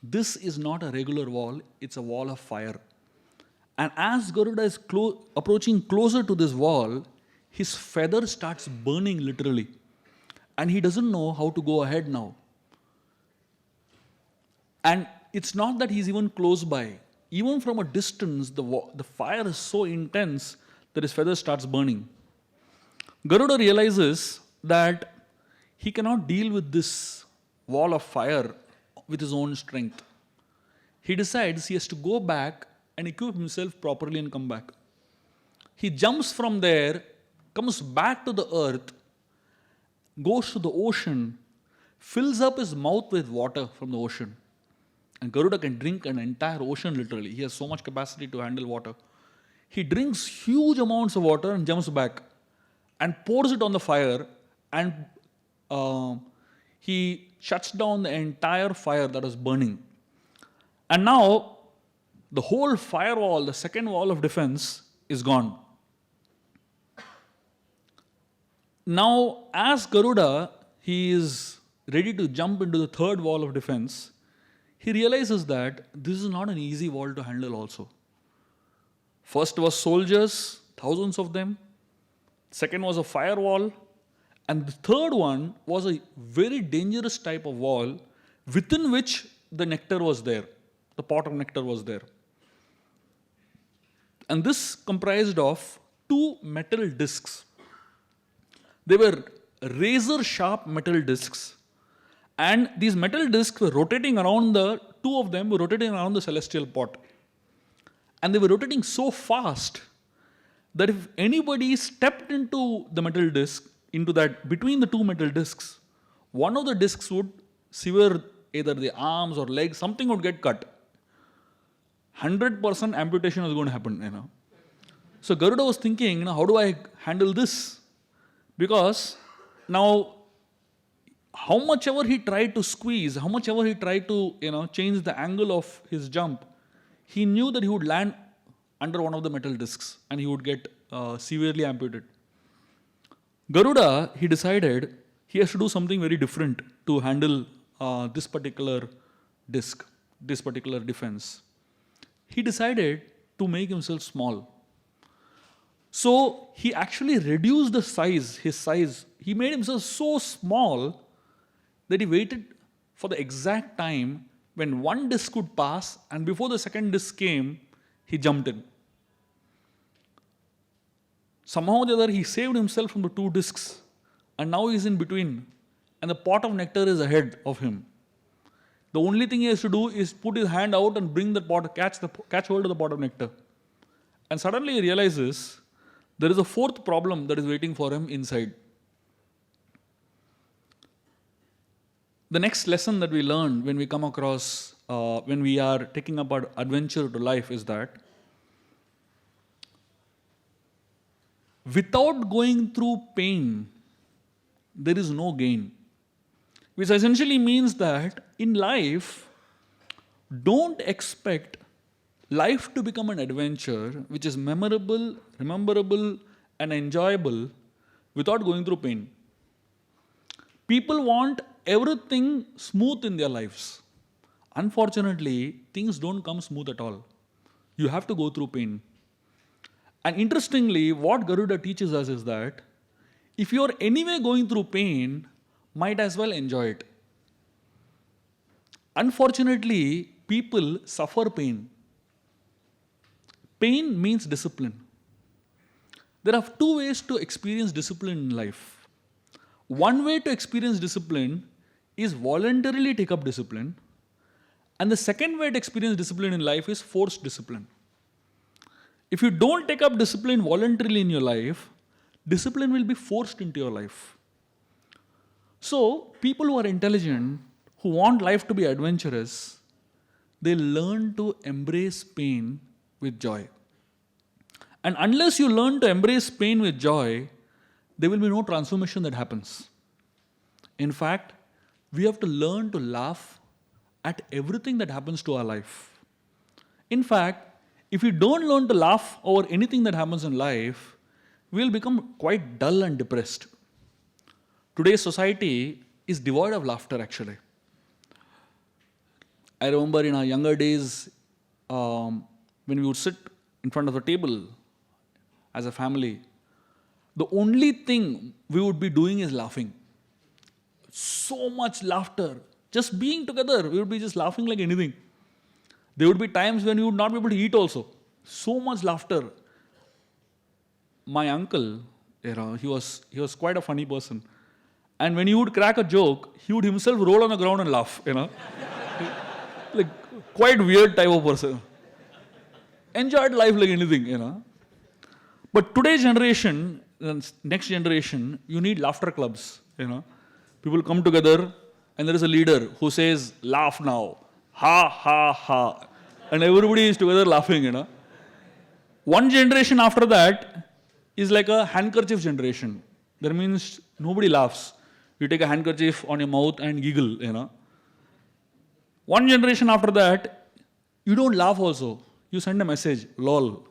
This is not a regular wall, it's a wall of fire. And as Garuda is approaching closer to this wall, his feather starts burning literally. And he doesn't know how to go ahead now. And it's not that he's even close by. Even from a distance, the fire is so intense that his feather starts burning. Garuda realizes that he cannot deal with this wall of fire with his own strength. He decides he has to go back and equip himself properly and come back. He jumps from there, comes back to the earth, goes to the ocean, fills up his mouth with water from the ocean. And Garuda can drink an entire ocean literally. He has so much capacity to handle water. He drinks huge amounts of water and jumps back and pours it on the fire, and he shuts down the entire fire that was burning. And now the whole firewall, the second wall of defense, is gone. Now, as Garuda, he is ready to jump into the third wall of defense, he realizes that this is not an easy wall to handle also. First was soldiers, thousands of them. Second was a firewall. And the third one was a very dangerous type of wall within which the nectar was there. The pot of nectar was there. And this comprised of two metal discs. They were razor sharp metal discs. And these metal discs were rotating around two of them were rotating around the celestial pot. And they were rotating so fast that if anybody stepped into the metal disc, between the two metal discs, one of the discs would sever either the arms or legs, something would get cut. 100% amputation was going to happen, So Garuda was thinking, how do I handle this? Because now, how much ever he tried to squeeze, how much ever he tried to, change the angle of his jump, he knew that he would land under one of the metal discs and he would get severely amputated. Garuda, he decided he has to do something very different to handle this particular disc, this particular defense. He decided to make himself small. So he actually reduced his size. He made himself so small that he waited for the exact time when one disc could pass, and before the second disc came, he jumped in. Somehow or the other, he saved himself from the two discs, and now he's in between, and the pot of nectar is ahead of him. The only thing he has to do is put his hand out and bring the pot, catch hold of the pot of nectar. And suddenly he realizes there is a fourth problem that is waiting for him inside. The next lesson that we learn when we come across, when we are taking up our adventure to life is that without going through pain, there is no gain. Which essentially means that in life, don't expect life to become an adventure which is memorable, rememberable, and enjoyable without going through pain. People want everything smooth in their lives. Unfortunately, things don't come smooth at all. You have to go through pain. And interestingly, what Garuda teaches us is that if you're anyway going through pain, might as well enjoy it. Unfortunately, people suffer pain. Pain means discipline. There are two ways to experience discipline in life. One way to experience discipline is voluntarily take up discipline. And the second way to experience discipline in life is forced discipline. If you don't take up discipline voluntarily in your life, discipline will be forced into your life. So, people who are intelligent, who want life to be adventurous, they learn to embrace pain with joy. And unless you learn to embrace pain with joy, there will be no transformation that happens. In fact, we have to learn to laugh at everything that happens to our life. In fact, if we don't learn to laugh over anything that happens in life, we'll become quite dull and depressed. Today's society is devoid of laughter, actually. I remember in our younger days, when we would sit in front of the table as a family, the only thing we would be doing is laughing. So much laughter. Just being together, we would be just laughing like anything. There would be times when we would not be able to eat also. So much laughter. My uncle, he was quite a funny person. And when he would crack a joke, he would himself roll on the ground and laugh, Like, quite weird type of person. Enjoyed life like anything, But today's generation, next generation, you need laughter clubs, People come together and there is a leader who says, laugh now. Ha, ha, ha. And everybody is together laughing, One generation after that is like a handkerchief generation. That means nobody laughs. You take a handkerchief on your mouth and giggle, One generation after that, you don't laugh also. You send a message, lol.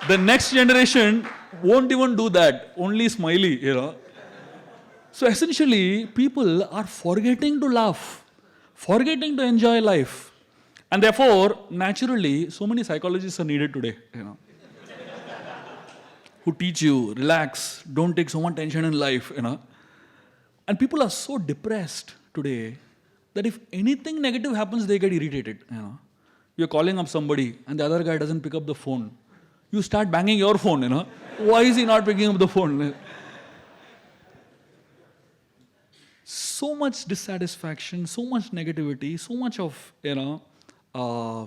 The next generation won't even do that, only smiley, So essentially, people are forgetting to laugh, forgetting to enjoy life. And therefore, naturally, so many psychologists are needed today, who teach you, relax, don't take so much tension in life, And people are so depressed today that if anything negative happens, they get irritated, You're calling up somebody and the other guy doesn't pick up the phone. You start banging your phone, Why is he not picking up the phone? So much dissatisfaction, so much negativity, so much of,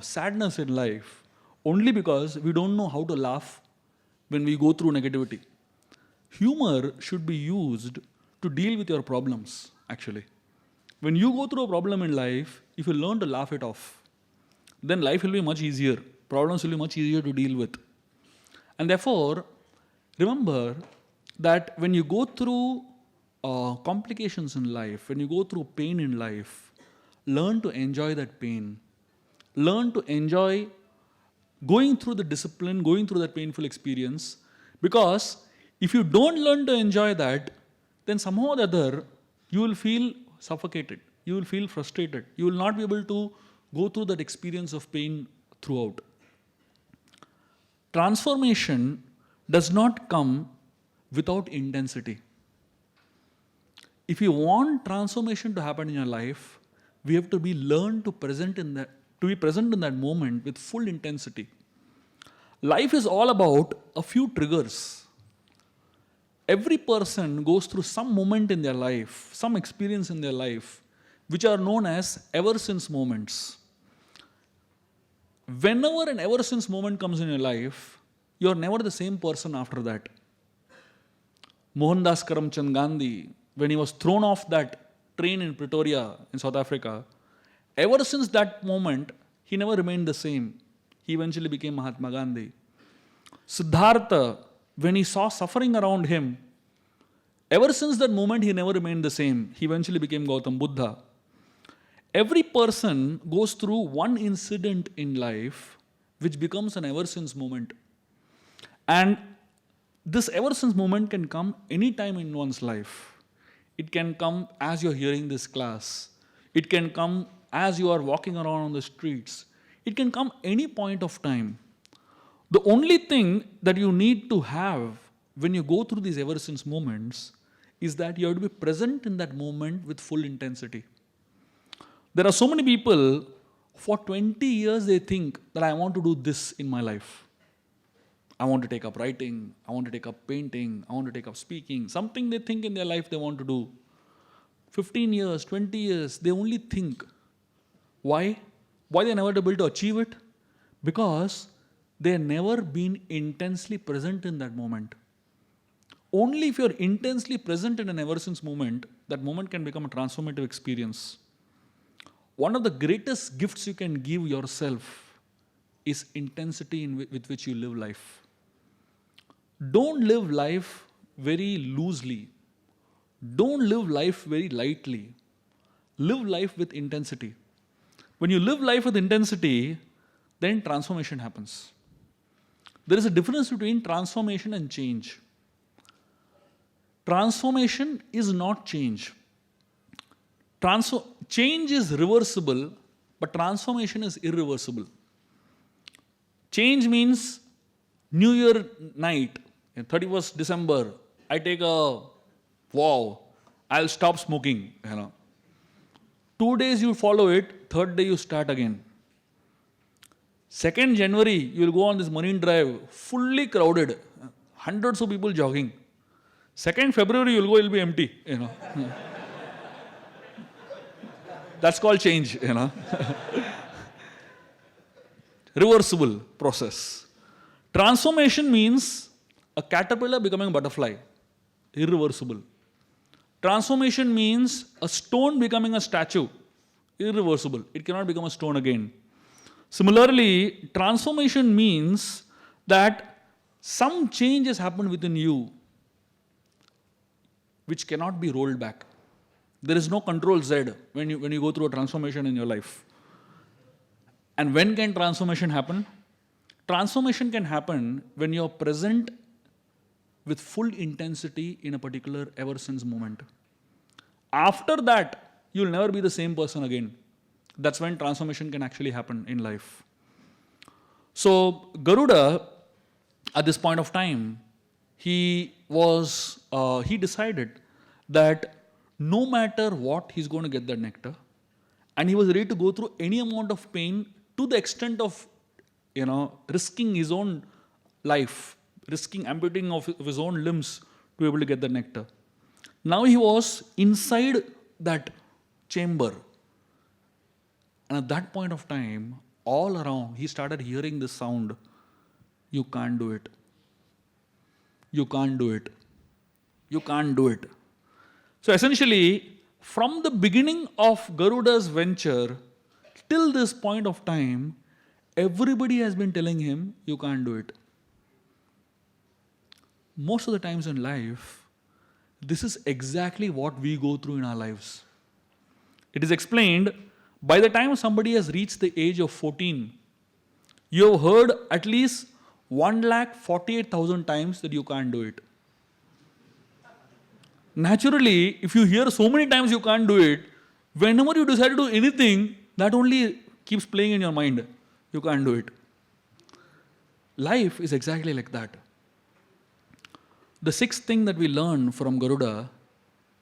sadness in life, only because we don't know how to laugh when we go through negativity. Humor should be used to deal with your problems, actually. When you go through a problem in life, if you learn to laugh it off, then life will be much easier. Problems will be much easier to deal with. And therefore, remember that when you go through complications in life, when you go through pain in life, learn to enjoy that pain. Learn to enjoy going through the discipline, going through that painful experience. Because if you don't learn to enjoy that, then somehow or the other, you will feel suffocated. You will feel frustrated. You will not be able to go through that experience of pain throughout. Transformation does not come without intensity. If you want transformation to happen in your life, we have to be present in that moment with full intensity. Life is all about a few triggers. Every person goes through some moment in their life, some experience in their life, which are known as ever since moments. Whenever an ever since moment comes in your life, you are never the same person after that. Mohandas Karamchand Gandhi, when he was thrown off that train in Pretoria in South Africa, ever since that moment, he never remained the same. He eventually became Mahatma Gandhi. Siddhartha, when he saw suffering around him, ever since that moment, he never remained the same. He eventually became Gautam Buddha. Every person goes through one incident in life which becomes an ever since moment. And this ever since moment can come any time in one's life. It can come as you're hearing this class. It can come as you are walking around on the streets. It can come any point of time. The only thing that you need to have when you go through these ever since moments is that you have to be present in that moment with full intensity. There are so many people, for 20 years they think that I want to do this in my life. I want to take up writing, I want to take up painting, I want to take up speaking, something they think in their life they want to do. 15 years, 20 years, they only think. Why? Why they never able to achieve it? Because they have never been intensely present in that moment. Only if you're intensely present in an ever since moment, that moment can become a transformative experience. One of the greatest gifts you can give yourself is intensity with which you live life. Don't live life very loosely. Don't live life very lightly. Live life with intensity. When you live life with intensity, then transformation happens. There is a difference between transformation and change. Transformation is not change. Change is reversible, but transformation is irreversible. Change means New Year night, 31st December, I take a vow, I'll stop smoking. 2 days you follow it, third day you start again. 2nd January, you will go on this Marine Drive, fully crowded, hundreds of people jogging. 2nd February, you will go, it will be empty. That's called change. Reversible process. Transformation means a caterpillar becoming a butterfly. Irreversible. Transformation means a stone becoming a statue. Irreversible. It cannot become a stone again. Similarly, transformation means that some change has happened within you which cannot be rolled back. There is no control Z when you go through a transformation in your life. And when can transformation happen? Transformation can happen when you are present with full intensity in a particular ever since moment. After that, you will never be the same person again. That's when transformation can actually happen in life. So Garuda, at this point of time, he decided that no matter what, he's going to get that nectar, and he was ready to go through any amount of pain to the extent of, risking his own life, risking amputating of his own limbs to be able to get the nectar. Now he was inside that chamber. And at that point of time, all around, he started hearing this sound. You can't do it. You can't do it. You can't do it. So essentially, from the beginning of Garuda's venture till this point of time, everybody has been telling him, you can't do it. Most of the times in life, this is exactly what we go through in our lives. It is explained, by the time somebody has reached the age of 14, you have heard at least 1,48,000 times that you can't do it. Naturally, if you hear so many times you can't do it, whenever you decide to do anything, that only keeps playing in your mind. You can't do it. Life is exactly like that. The sixth thing that we learn from Garuda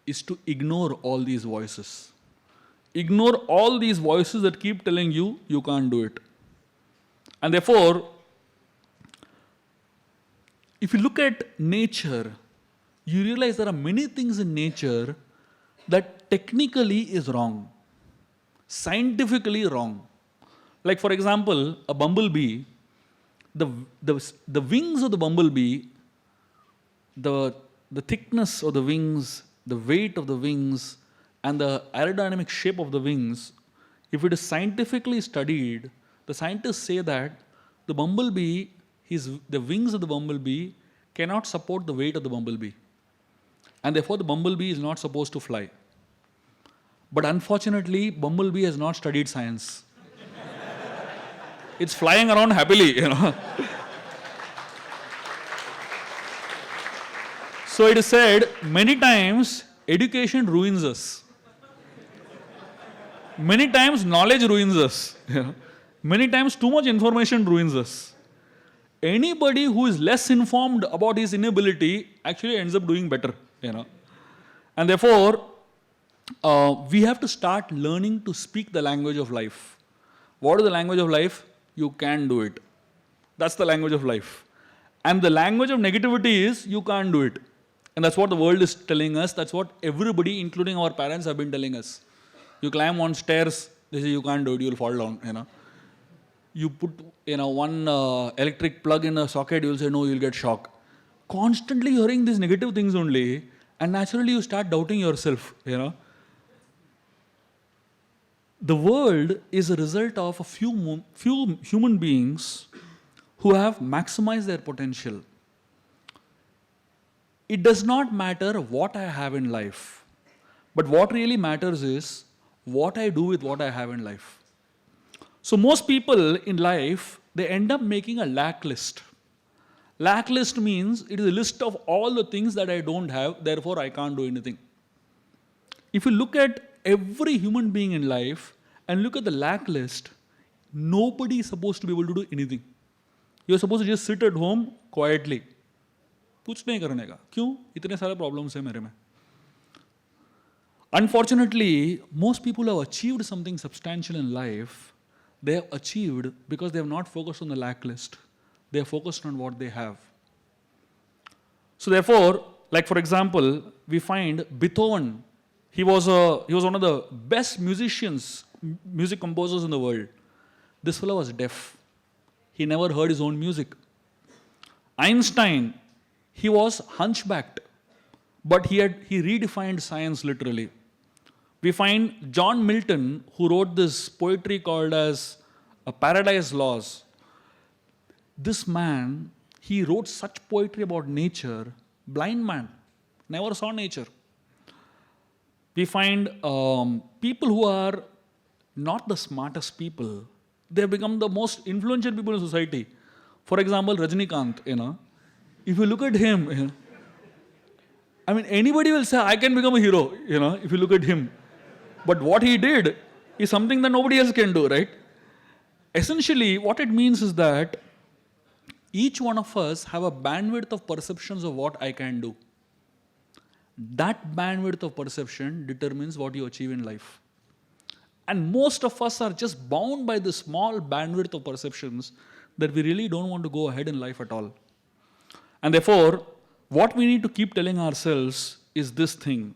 is to ignore all these voices. Ignore all these voices that keep telling you, you can't do it. And therefore, if you look at nature, you realize there are many things in nature that technically is wrong, scientifically wrong. Like for example, a bumblebee, the wings of the bumblebee, the thickness of the wings, the weight of the wings, and the aerodynamic shape of the wings, if it is scientifically studied, the scientists say that the bumblebee, the wings of the bumblebee cannot support the weight of the bumblebee. And therefore the bumblebee is not supposed to fly. But unfortunately, bumblebee has not studied science. It's flying around happily, So it is said, many times education ruins us. Many times knowledge ruins us. Many times too much information ruins us. Anybody who is less informed about his inability actually ends up doing better. And therefore, we have to start learning to speak the language of life. What is the language of life? You can do it. That's the language of life. And the language of negativity is, you can't do it. And that's what the world is telling us. That's what everybody, including our parents, have been telling us. You climb on stairs, they say you can't do it, you'll fall down. you put one electric plug in a socket, you'll say no, you'll get shock. Constantly hearing these negative things only, and naturally you start doubting yourself. The world is a result of a few human beings who have maximized their potential. It does not matter what I have in life, but what really matters is what I do with what I have in life. So most people in life, they end up making a lack list. Lack list means it is a list of all the things that I don't have, therefore I can't do anything. If you look at every human being in life and look at the lack list, nobody is supposed to be able to do anything. You're supposed to just sit at home quietly. कुछ नहीं करने का. क्यों? इतने सारे problems हैं मेरे में. Unfortunately, most people who have achieved something substantial in life, they have achieved because they have not focused on the lack list. They are focused on what they have. So therefore, like for example, we find Beethoven. He was one of the best music composers in the world. This fellow was deaf. He never heard his own music. Einstein, he was hunchbacked, but he redefined science literally. We find John Milton, who wrote this poetry called as Paradise Lost. This man, he wrote such poetry about nature, blind man, never saw nature. We find people who are not the smartest people, they have become the most influential people in society. For example, Rajinikanth, if you look at him, anybody will say, I can become a hero, if you look at him. But what he did is something that nobody else can do, right? Essentially, what it means is that each one of us have a bandwidth of perceptions of what I can do. That bandwidth of perception determines what you achieve in life. And most of us are just bound by this small bandwidth of perceptions that we really don't want to go ahead in life at all. And therefore, what we need to keep telling ourselves is this thing.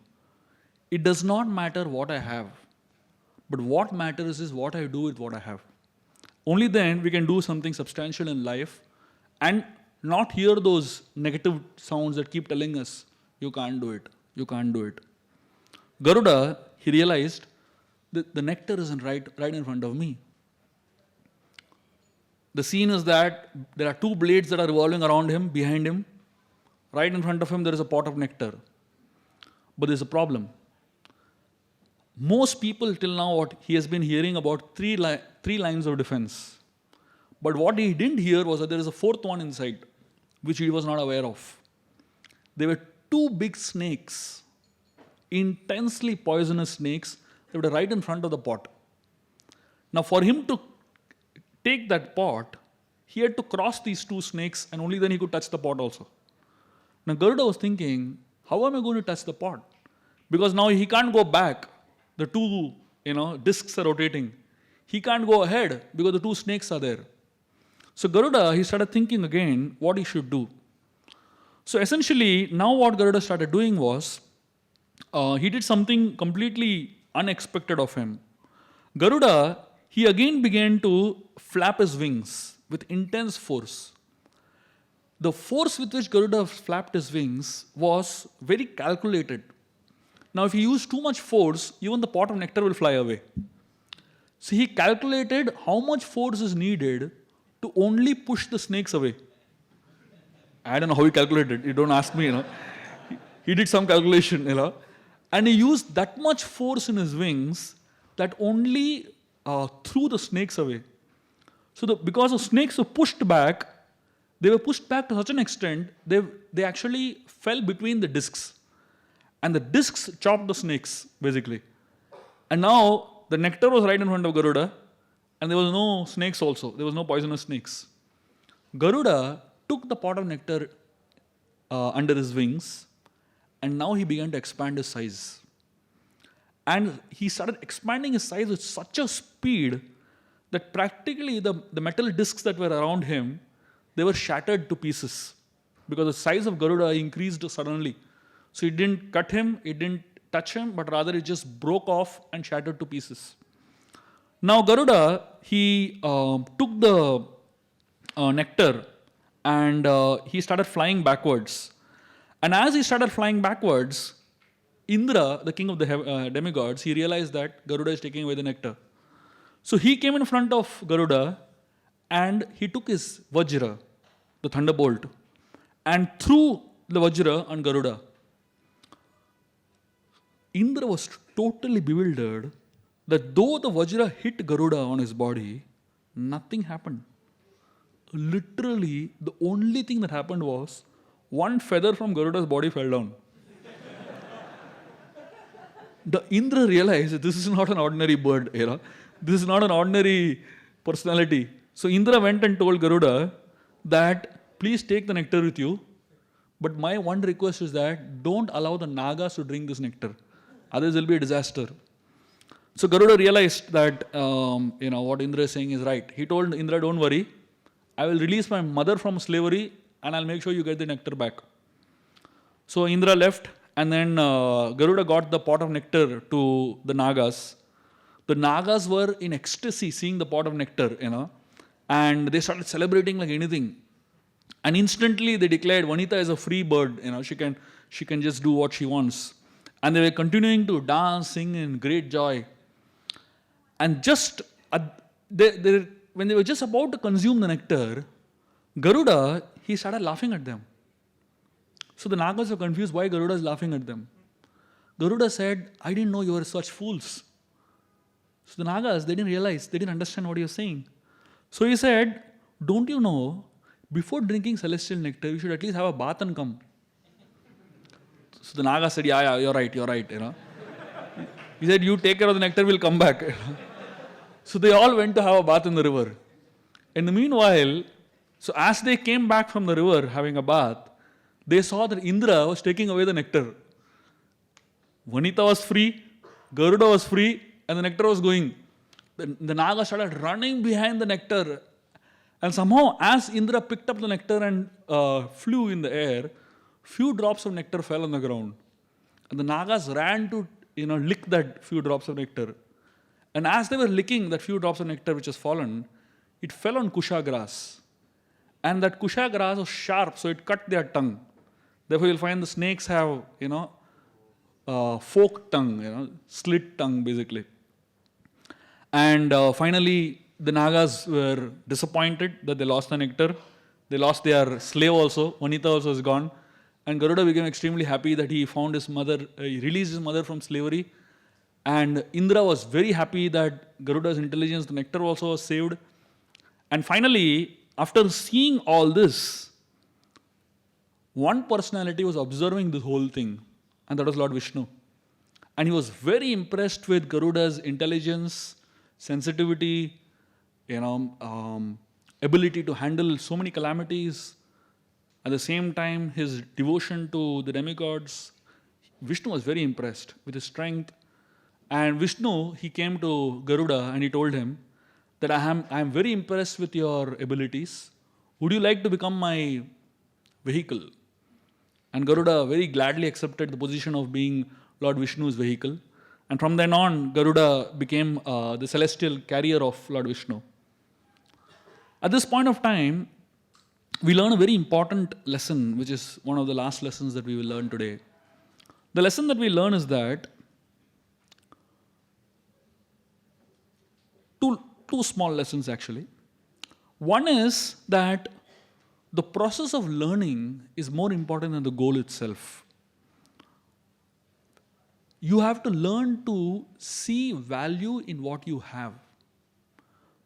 It does not matter what I have, but what matters is what I do with what I have. Only then we can do something substantial in life and not hear those negative sounds that keep telling us, you can't do it, you can't do it. Garuda, he realized that the nectar isn't right in front of me. The scene is that there are two blades that are revolving around him, behind him. Right in front of him, there is a pot of nectar. But there's a problem. Most people till now, he has been hearing about three lines of defense. But what he didn't hear was that there is a fourth one inside, which he was not aware of. There were two big snakes, intensely poisonous snakes, that were right in front of the pot. Now for him to take that pot, he had to cross these two snakes and only then he could touch the pot also. Now Garuda was thinking, how am I going to touch the pot? Because now he can't go back. The two discs are rotating. He can't go ahead because the two snakes are there. So Garuda, he started thinking again what he should do. So essentially, now what Garuda started doing was, he did something completely unexpected of him. Garuda, he again began to flap his wings with intense force. The force with which Garuda flapped his wings was very calculated. Now if he used too much force, even the pot of nectar will fly away. So he calculated how much force is needed to only push the snakes away. I don't know how he calculated. You don't ask me, He did some calculation, And he used that much force in his wings that only threw the snakes away. So because the snakes were pushed back, they were pushed back to such an extent, they actually fell between the discs. And the discs chopped the snakes, basically. And now the nectar was right in front of Garuda, and there was no snakes also. There was no poisonous snakes. Garuda took the pot of nectar under his wings, and now he began to expand his size. And he started expanding his size with such a speed that practically the metal discs that were around him, they were shattered to pieces. Because the size of Garuda increased suddenly. So it didn't cut him, it didn't touch him, but rather it just broke off and shattered to pieces. Now Garuda, he took the nectar and he started flying backwards. And as he started flying backwards, Indra, the king of the demigods, he realized that Garuda is taking away the nectar. So he came in front of Garuda and he took his Vajra, the thunderbolt, and threw the Vajra on Garuda. Indra was totally bewildered that though the Vajra hit Garuda on his body, nothing happened. Literally, the only thing that happened was one feather from Garuda's body fell down. The Indra realized that this is not an ordinary bird, This is not an ordinary personality. So Indra went and told Garuda that please take the nectar with you, but my one request is that don't allow the Nagas to drink this nectar. Otherwise, there will be a disaster. So Garuda realized that what Indra is saying is right. He told Indra, don't worry, I will release my mother from slavery and I'll make sure you get the nectar back. So Indra left, and then Garuda got the pot of nectar to the Nagas. The Nagas were in ecstasy seeing the pot of nectar, and they started celebrating like anything. And instantly they declared Vanita is a free bird, she can just do what she wants. And they were continuing to dance, sing in great joy. And just when they were just about to consume the nectar, Garuda, he started laughing at them. So the Nagas were confused why Garuda is laughing at them. Garuda said, I didn't know you were such fools. So the Nagas, they didn't realize, they didn't understand what he was saying. So he said, don't you know, before drinking celestial nectar, you should at least have a bath and come. So the Naga said, yeah, you're right. He said, you take care of the nectar, we'll come back. So they all went to have a bath in the river. In the meanwhile, so as they came back from the river having a bath, they saw that Indra was taking away the nectar. Vanita was free, Garuda was free, and the nectar was going. The Naga started running behind the nectar. And somehow, as Indra picked up the nectar and flew in the air, few drops of nectar fell on the ground. And the Nagas ran to lick that few drops of nectar. And as they were licking that few drops of nectar which has fallen, it fell on kusha grass. And that kusha grass was sharp, so it cut their tongue. Therefore, you'll find the snakes have, forked tongue, slit tongue basically. And finally, the Nagas were disappointed that they lost the nectar. They lost their slave also. Vanita also is gone. And Garuda became extremely happy that he found his mother, he released his mother from slavery. And Indra was very happy that Garuda's intelligence, the nectar also was saved. And finally, after seeing all this, one personality was observing this whole thing, and that was Lord Vishnu. And he was very impressed with Garuda's intelligence, sensitivity, ability to handle so many calamities. At the same time, his devotion to the demigods. Vishnu was very impressed with his strength. And Vishnu, he came to Garuda and he told him that I am very impressed with your abilities. Would you like to become my vehicle? And Garuda very gladly accepted the position of being Lord Vishnu's vehicle. And from then on, Garuda became the celestial carrier of Lord Vishnu. At this point of time, we learn a very important lesson, which is one of the last lessons that we will learn today. The lesson that we learn is that two small lessons actually. One is that the process of learning is more important than the goal itself. You have to learn to see value in what you have.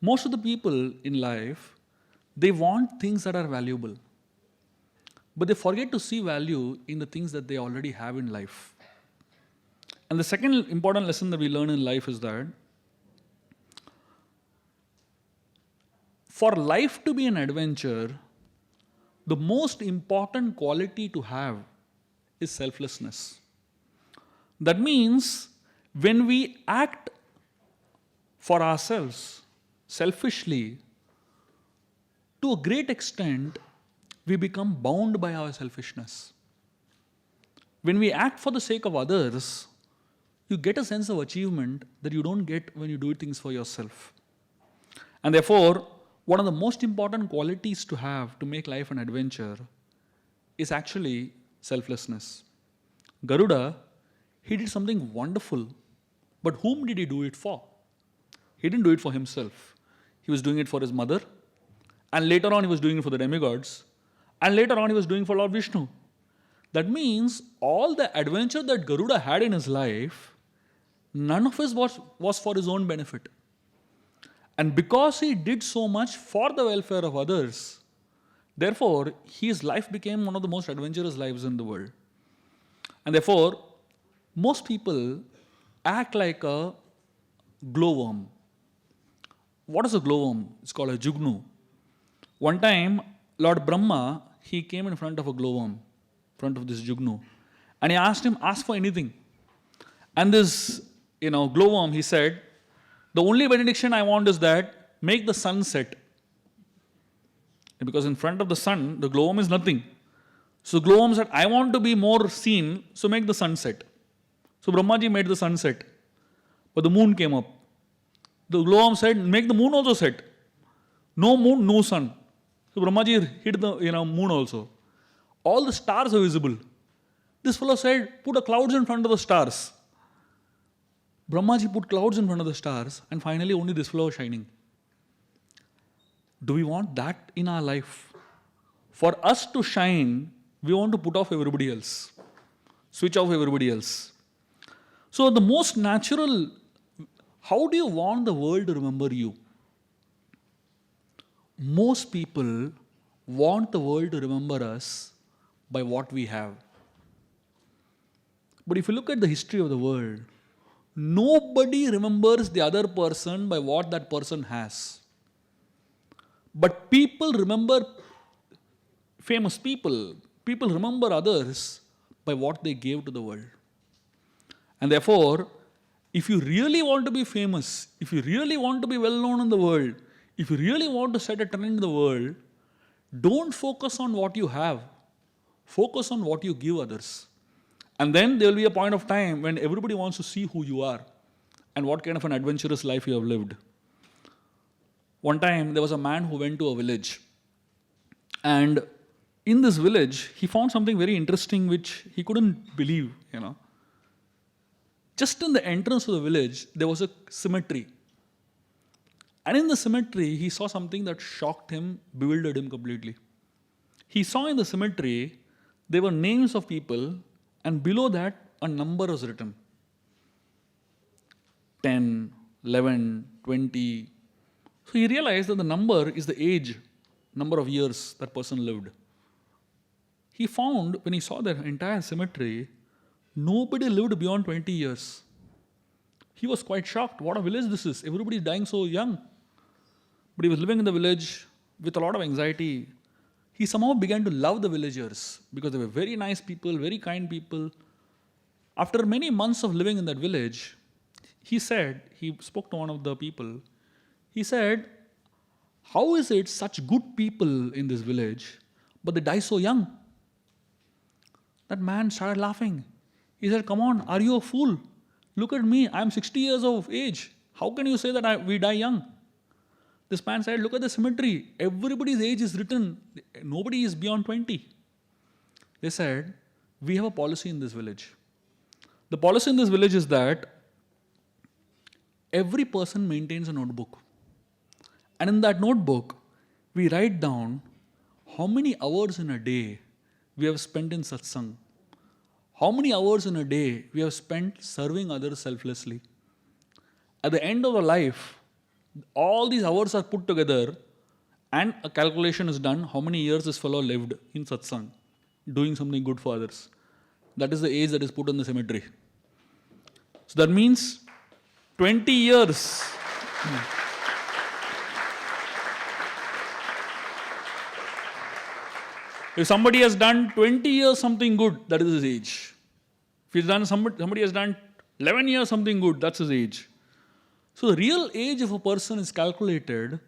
Most of the people in life, they want things that are valuable. But they forget to see value in the things that they already have in life. And the second important lesson that we learn in life is that for life to be an adventure, the most important quality to have is selflessness. That means when we act for ourselves, selfishly, to a great extent, we become bound by our selfishness. When we act for the sake of others, you get a sense of achievement that you don't get when you do things for yourself. And therefore, one of the most important qualities to have to make life an adventure is actually selflessness. Garuda, he did something wonderful, but whom did he do it for? He didn't do it for himself. He was doing it for his mother, and later on he was doing it for the demigods, and later on he was doing it for Lord Vishnu. That means all the adventure that Garuda had in his life, none of it was for his own benefit. And because he did so much for the welfare of others, therefore his life became one of the most adventurous lives in the world. And therefore, most people act like a glowworm. What is a glowworm? It's called a jugnu. One time, Lord Brahma, he came in front of a glowworm, in front of this jugnu, and he asked him, ask for anything. And this, glowworm, he said, the only benediction I want is that make the sun set. Because in front of the sun, the glowworm is nothing. So glowworm said, I want to be more seen, so make the sun set. So Brahmaji made the sun set. But the moon came up. The glowworm said, make the moon also set. No moon, no sun. So Brahmaji hid the moon also. All the stars are visible. This fellow said, put a clouds in front of the stars. Brahmaji put clouds in front of the stars, and finally only this fellow was shining. Do we want that in our life? For us to shine, we want to put off everybody else. Switch off everybody else. So the most natural, how do you want the world to remember you? Most people want the world to remember us by what we have. But if you look at the history of the world, nobody remembers the other person by what that person has. But people remember famous people. People remember others by what they gave to the world. And therefore, if you really want to be famous, if you really want to be well known in the world, if you really want to set a trend in the world, don't focus on what you have. Focus on what you give others. And then there will be a point of time when everybody wants to see who you are and what kind of an adventurous life you have lived. One time, there was a man who went to a village. And in this village, he found something very interesting which he couldn't believe, Just in the entrance of the village, there was a cemetery. And in the cemetery, he saw something that shocked him, bewildered him completely. He saw in the cemetery, there were names of people, and below that, a number was written. 10, 11, 20. So he realized that the number is the age, number of years that person lived. He found, when he saw the entire cemetery, nobody lived beyond 20 years. He was quite shocked. What a village this is. Everybody is dying so young. But he was living in the village with a lot of anxiety. He somehow began to love the villagers because they were very nice people, very kind people. After many months of living in that village, he spoke to one of the people. He said, how is it such good people in this village, but they die so young? That man started laughing. He said, come on, are you a fool? Look at me, I'm 60 years of age. How can you say that we die young? This man said, look at the cemetery. Everybody's age is written. Nobody is beyond 20. They said, we have a policy in this village. The policy in this village is that every person maintains a notebook. And in that notebook, we write down how many hours in a day we have spent in satsang. How many hours in a day we have spent serving others selflessly. At the end of our life, all these hours are put together and a calculation is done how many years this fellow lived in satsang, doing something good for others. That is the age that is put in the cemetery. So that means 20 years. If somebody has done 20 years something good, that is his age. If somebody has done 11 years something good, that's his age. So the real age of a person is calculated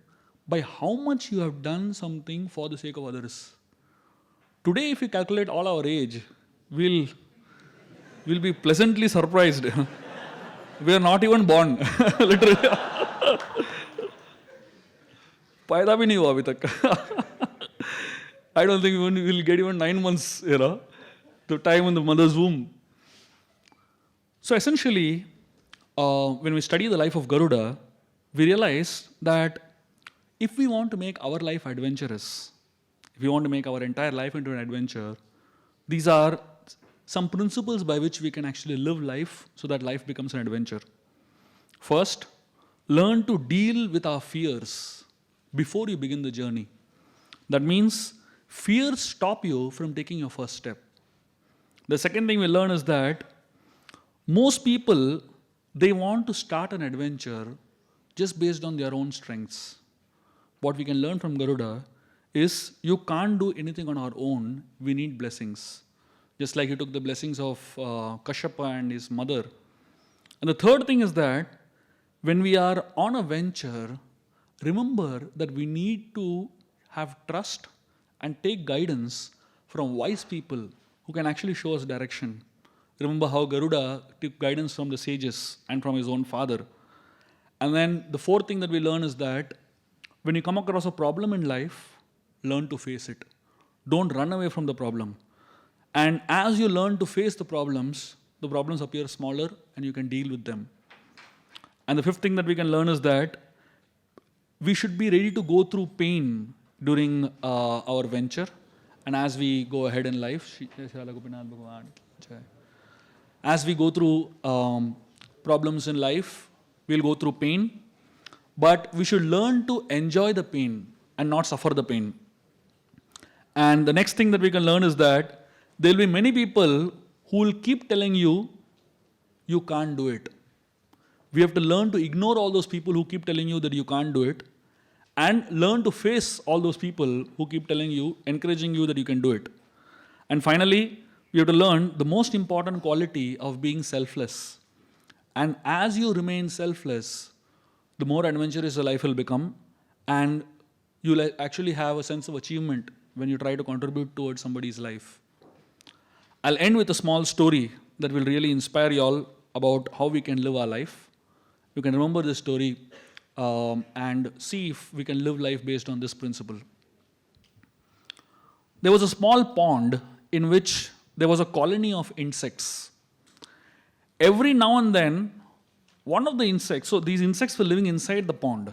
by how much you have done something for the sake of others. Today, if we calculate all our age, we'll be pleasantly surprised. We are not even born. Literally. पैदा भी नहीं हुआ अभी तक. I don't think we will get even 9 months, the time in the mother's womb. So essentially, when we study the life of Garuda, we realize that if we want to make our life adventurous, if we want to make our entire life into an adventure, these are some principles by which we can actually live life so that life becomes an adventure. First, learn to deal with our fears before you begin the journey. That means fears stop you from taking your first step. The second thing we learn is that most people, they want to start an adventure just based on their own strengths. What we can learn from Garuda is you can't do anything on our own. We need blessings. Just like he took the blessings of Kashyapa and his mother. And the third thing is that when we are on a venture, remember that we need to have trust and take guidance from wise people who can actually show us direction. Remember how Garuda took guidance from the sages and from his own father. And then the fourth thing that we learn is that when you come across a problem in life, learn to face it. Don't run away from the problem. And as you learn to face the problems appear smaller and you can deal with them. And the fifth thing that we can learn is that we should be ready to go through pain during our venture. And as we go ahead in life, as we go through problems in life, we'll go through pain. But we should learn to enjoy the pain and not suffer the pain. And the next thing that we can learn is that there will be many people who will keep telling you, you can't do it. We have to learn to ignore all those people who keep telling you that you can't do it and learn to face all those people who keep telling you, encouraging you that you can do it. And finally, we have to learn the most important quality of being selfless. And as you remain selfless, the more adventurous your life will become, and you'll actually have a sense of achievement when you try to contribute towards somebody's life. I'll end with a small story that will really inspire you all about how we can live our life. You can remember this story and see if we can live life based on this principle. There was a small pond in which there was a colony of insects. Every now and then, one of the insects, so these insects were living inside the pond.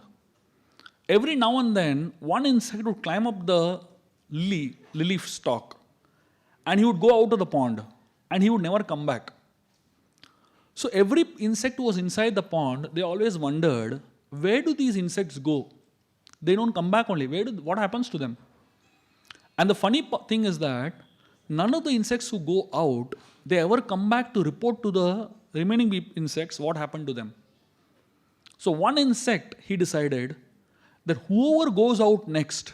Every now and then, one insect would climb up the lily stalk and he would go out of the pond and he would never come back. So every insect who was inside the pond, they always wondered, where do these insects go? They don't come back only. What happens to them? And the funny thing is that none of the insects who go out, they ever come back to report to the remaining insects what happened to them. So one insect, he decided that whoever goes out next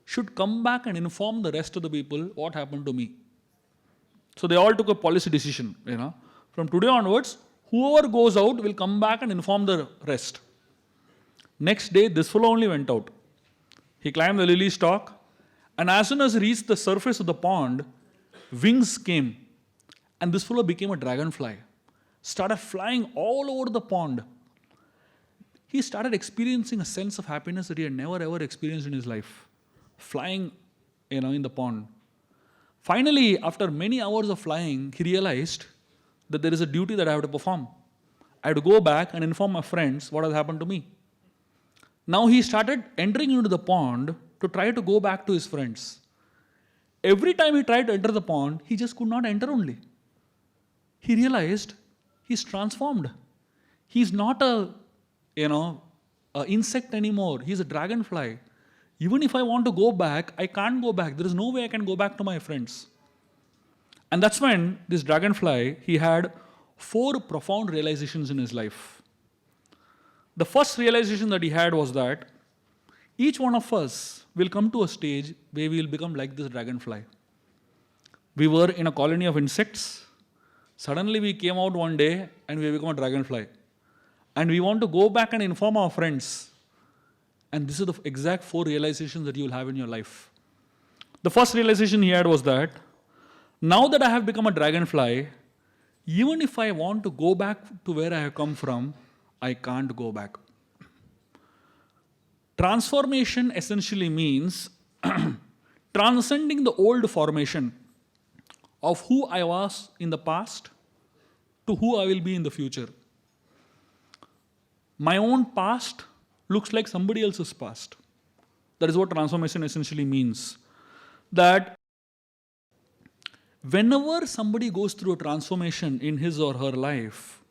should come back and inform the rest of the people what happened to me. So they all took a policy decision, From today onwards, whoever goes out will come back and inform the rest. Next day, this fellow only went out. He climbed the lily stalk, and as soon as he reached the surface of the pond, wings came, and this fellow became a dragonfly. Started flying all over the pond. He started experiencing a sense of happiness that he had never ever experienced in his life. Flying, in the pond. Finally, after many hours of flying, he realized that there is a duty that I have to perform. I have to go back and inform my friends what has happened to me. Now he started entering into the pond to try to go back to his friends. Every time he tried to enter the pond, he just could not enter only. He realized he's transformed. He's not a insect anymore. He's a dragonfly. Even if I want to go back, I can't go back. There is no way I can go back to my friends. And that's when this dragonfly, he had 4 profound realizations in his life. The first realization that he had was that each one of us will come to a stage where we will become like this dragonfly. We were in a colony of insects. Suddenly we came out one day and we become a dragonfly. And we want to go back and inform our friends. And this is the exact 4 realizations that you will have in your life. The first realization he had was that now that I have become a dragonfly, Even if I want to go back to where I have come from, I can't go back. Transformation essentially means transcending the old formation of who I was in the past to who I will be in the future. My own past looks like somebody else's past. That is what transformation essentially means. That whenever somebody goes through a transformation in his or her life,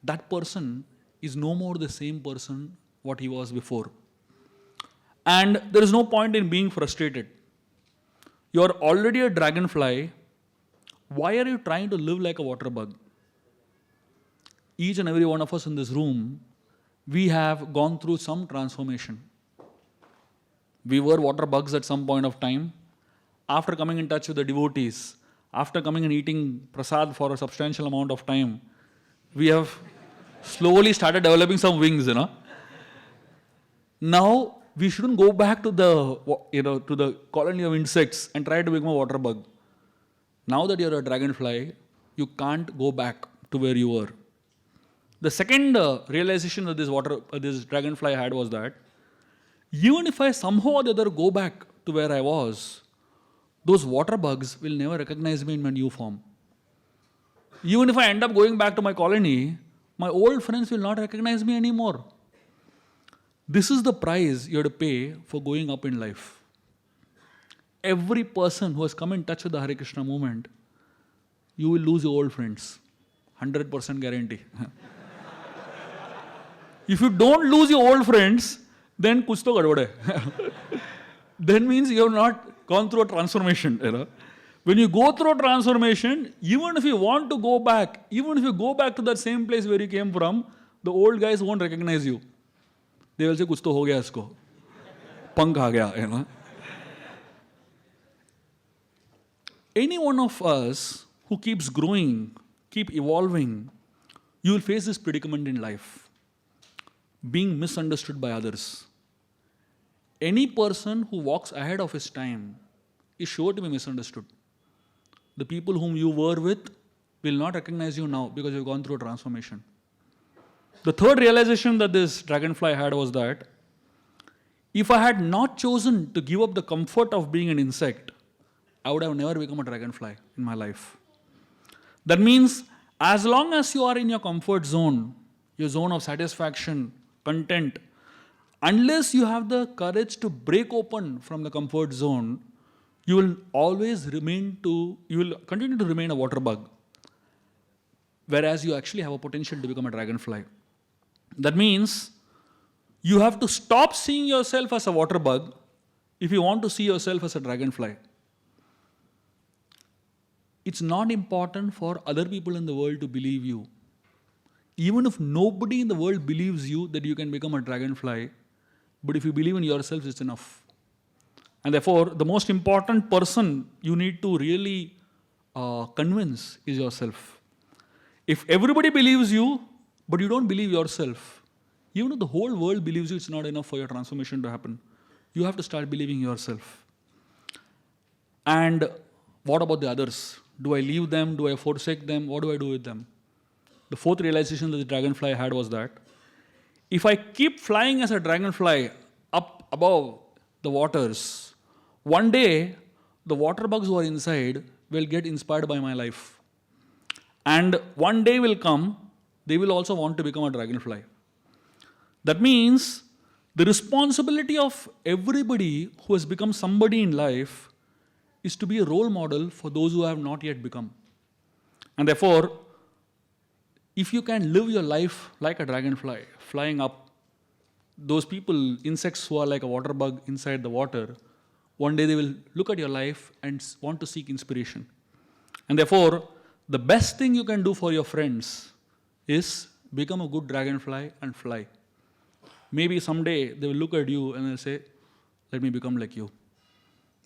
that person is no more the same person what he was before. And there is no point in being frustrated. You are already a dragonfly. Why are you trying to live like a water bug? Each and every one of us in this room, we have gone through some transformation. We were water bugs at some point of time. After coming in touch with the devotees, after coming and eating prasad for a substantial amount of time, we have slowly started developing some wings, Now, we shouldn't go back to the colony of insects and try to become a water bug. Now that you're a dragonfly, you can't go back to where you were. The second realization that this dragonfly had was that even if I somehow or the other go back to where I was, those water bugs will never recognize me in my new form. Even if I end up going back to my colony, my old friends will not recognize me anymore. This is the price you have to pay for going up in life. Every person who has come in touch with the Hare Krishna movement, you will lose your old friends. 100% guarantee. If you don't lose your old friends, then kuch to gadbad hai. Then means you have not gone through a transformation. When you go through a transformation, even if you want to go back, even if you go back to that same place where you came from, the old guys won't recognize you. They will say, kuch to ho gaya isko. Pank aa gaya, Any one of us who keeps growing, keep evolving, you will face this predicament in life. Being misunderstood by others. Any person who walks ahead of his time is sure to be misunderstood. The people whom you were with will not recognize you now because you've gone through a transformation. The third realization that this dragonfly had was that if I had not chosen to give up the comfort of being an insect, I would have never become a dragonfly in my life. That means as long as you are in your comfort zone, your zone of satisfaction, content, unless you have the courage to break open from the comfort zone, you will continue to remain a water bug. Whereas you actually have a potential to become a dragonfly. That means you have to stop seeing yourself as a water bug if you want to see yourself as a dragonfly. It's not important for other people in the world to believe you. Even if nobody in the world believes you that you can become a dragonfly, but if you believe in yourself, it's enough. And therefore, the most important person you need to really convince is yourself. If everybody believes you, but you don't believe yourself, even if the whole world believes you, it's not enough for your transformation to happen. You have to start believing yourself. And what about the others? Do I leave them? Do I forsake them? What do I do with them? The fourth realization that the dragonfly had was that if I keep flying as a dragonfly up above the waters, one day the water bugs who are inside will get inspired by my life. And one day will come, they will also want to become a dragonfly. That means the responsibility of everybody who has become somebody in life is to be a role model for those who have not yet become. And therefore, if you can live your life like a dragonfly, flying up, those people, insects who are like a water bug inside the water, one day they will look at your life and want to seek inspiration. And therefore, the best thing you can do for your friends is become a good dragonfly and fly. Maybe someday they will look at you and they'll say, let me become like you.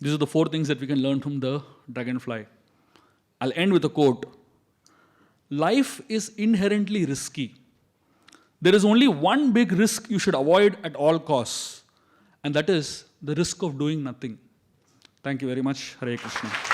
These are the 4 things that we can learn from the dragonfly. I'll end with a quote. Life is inherently risky. There is only one big risk you should avoid at all costs, and that is the risk of doing nothing. Thank you very much. Hare Krishna.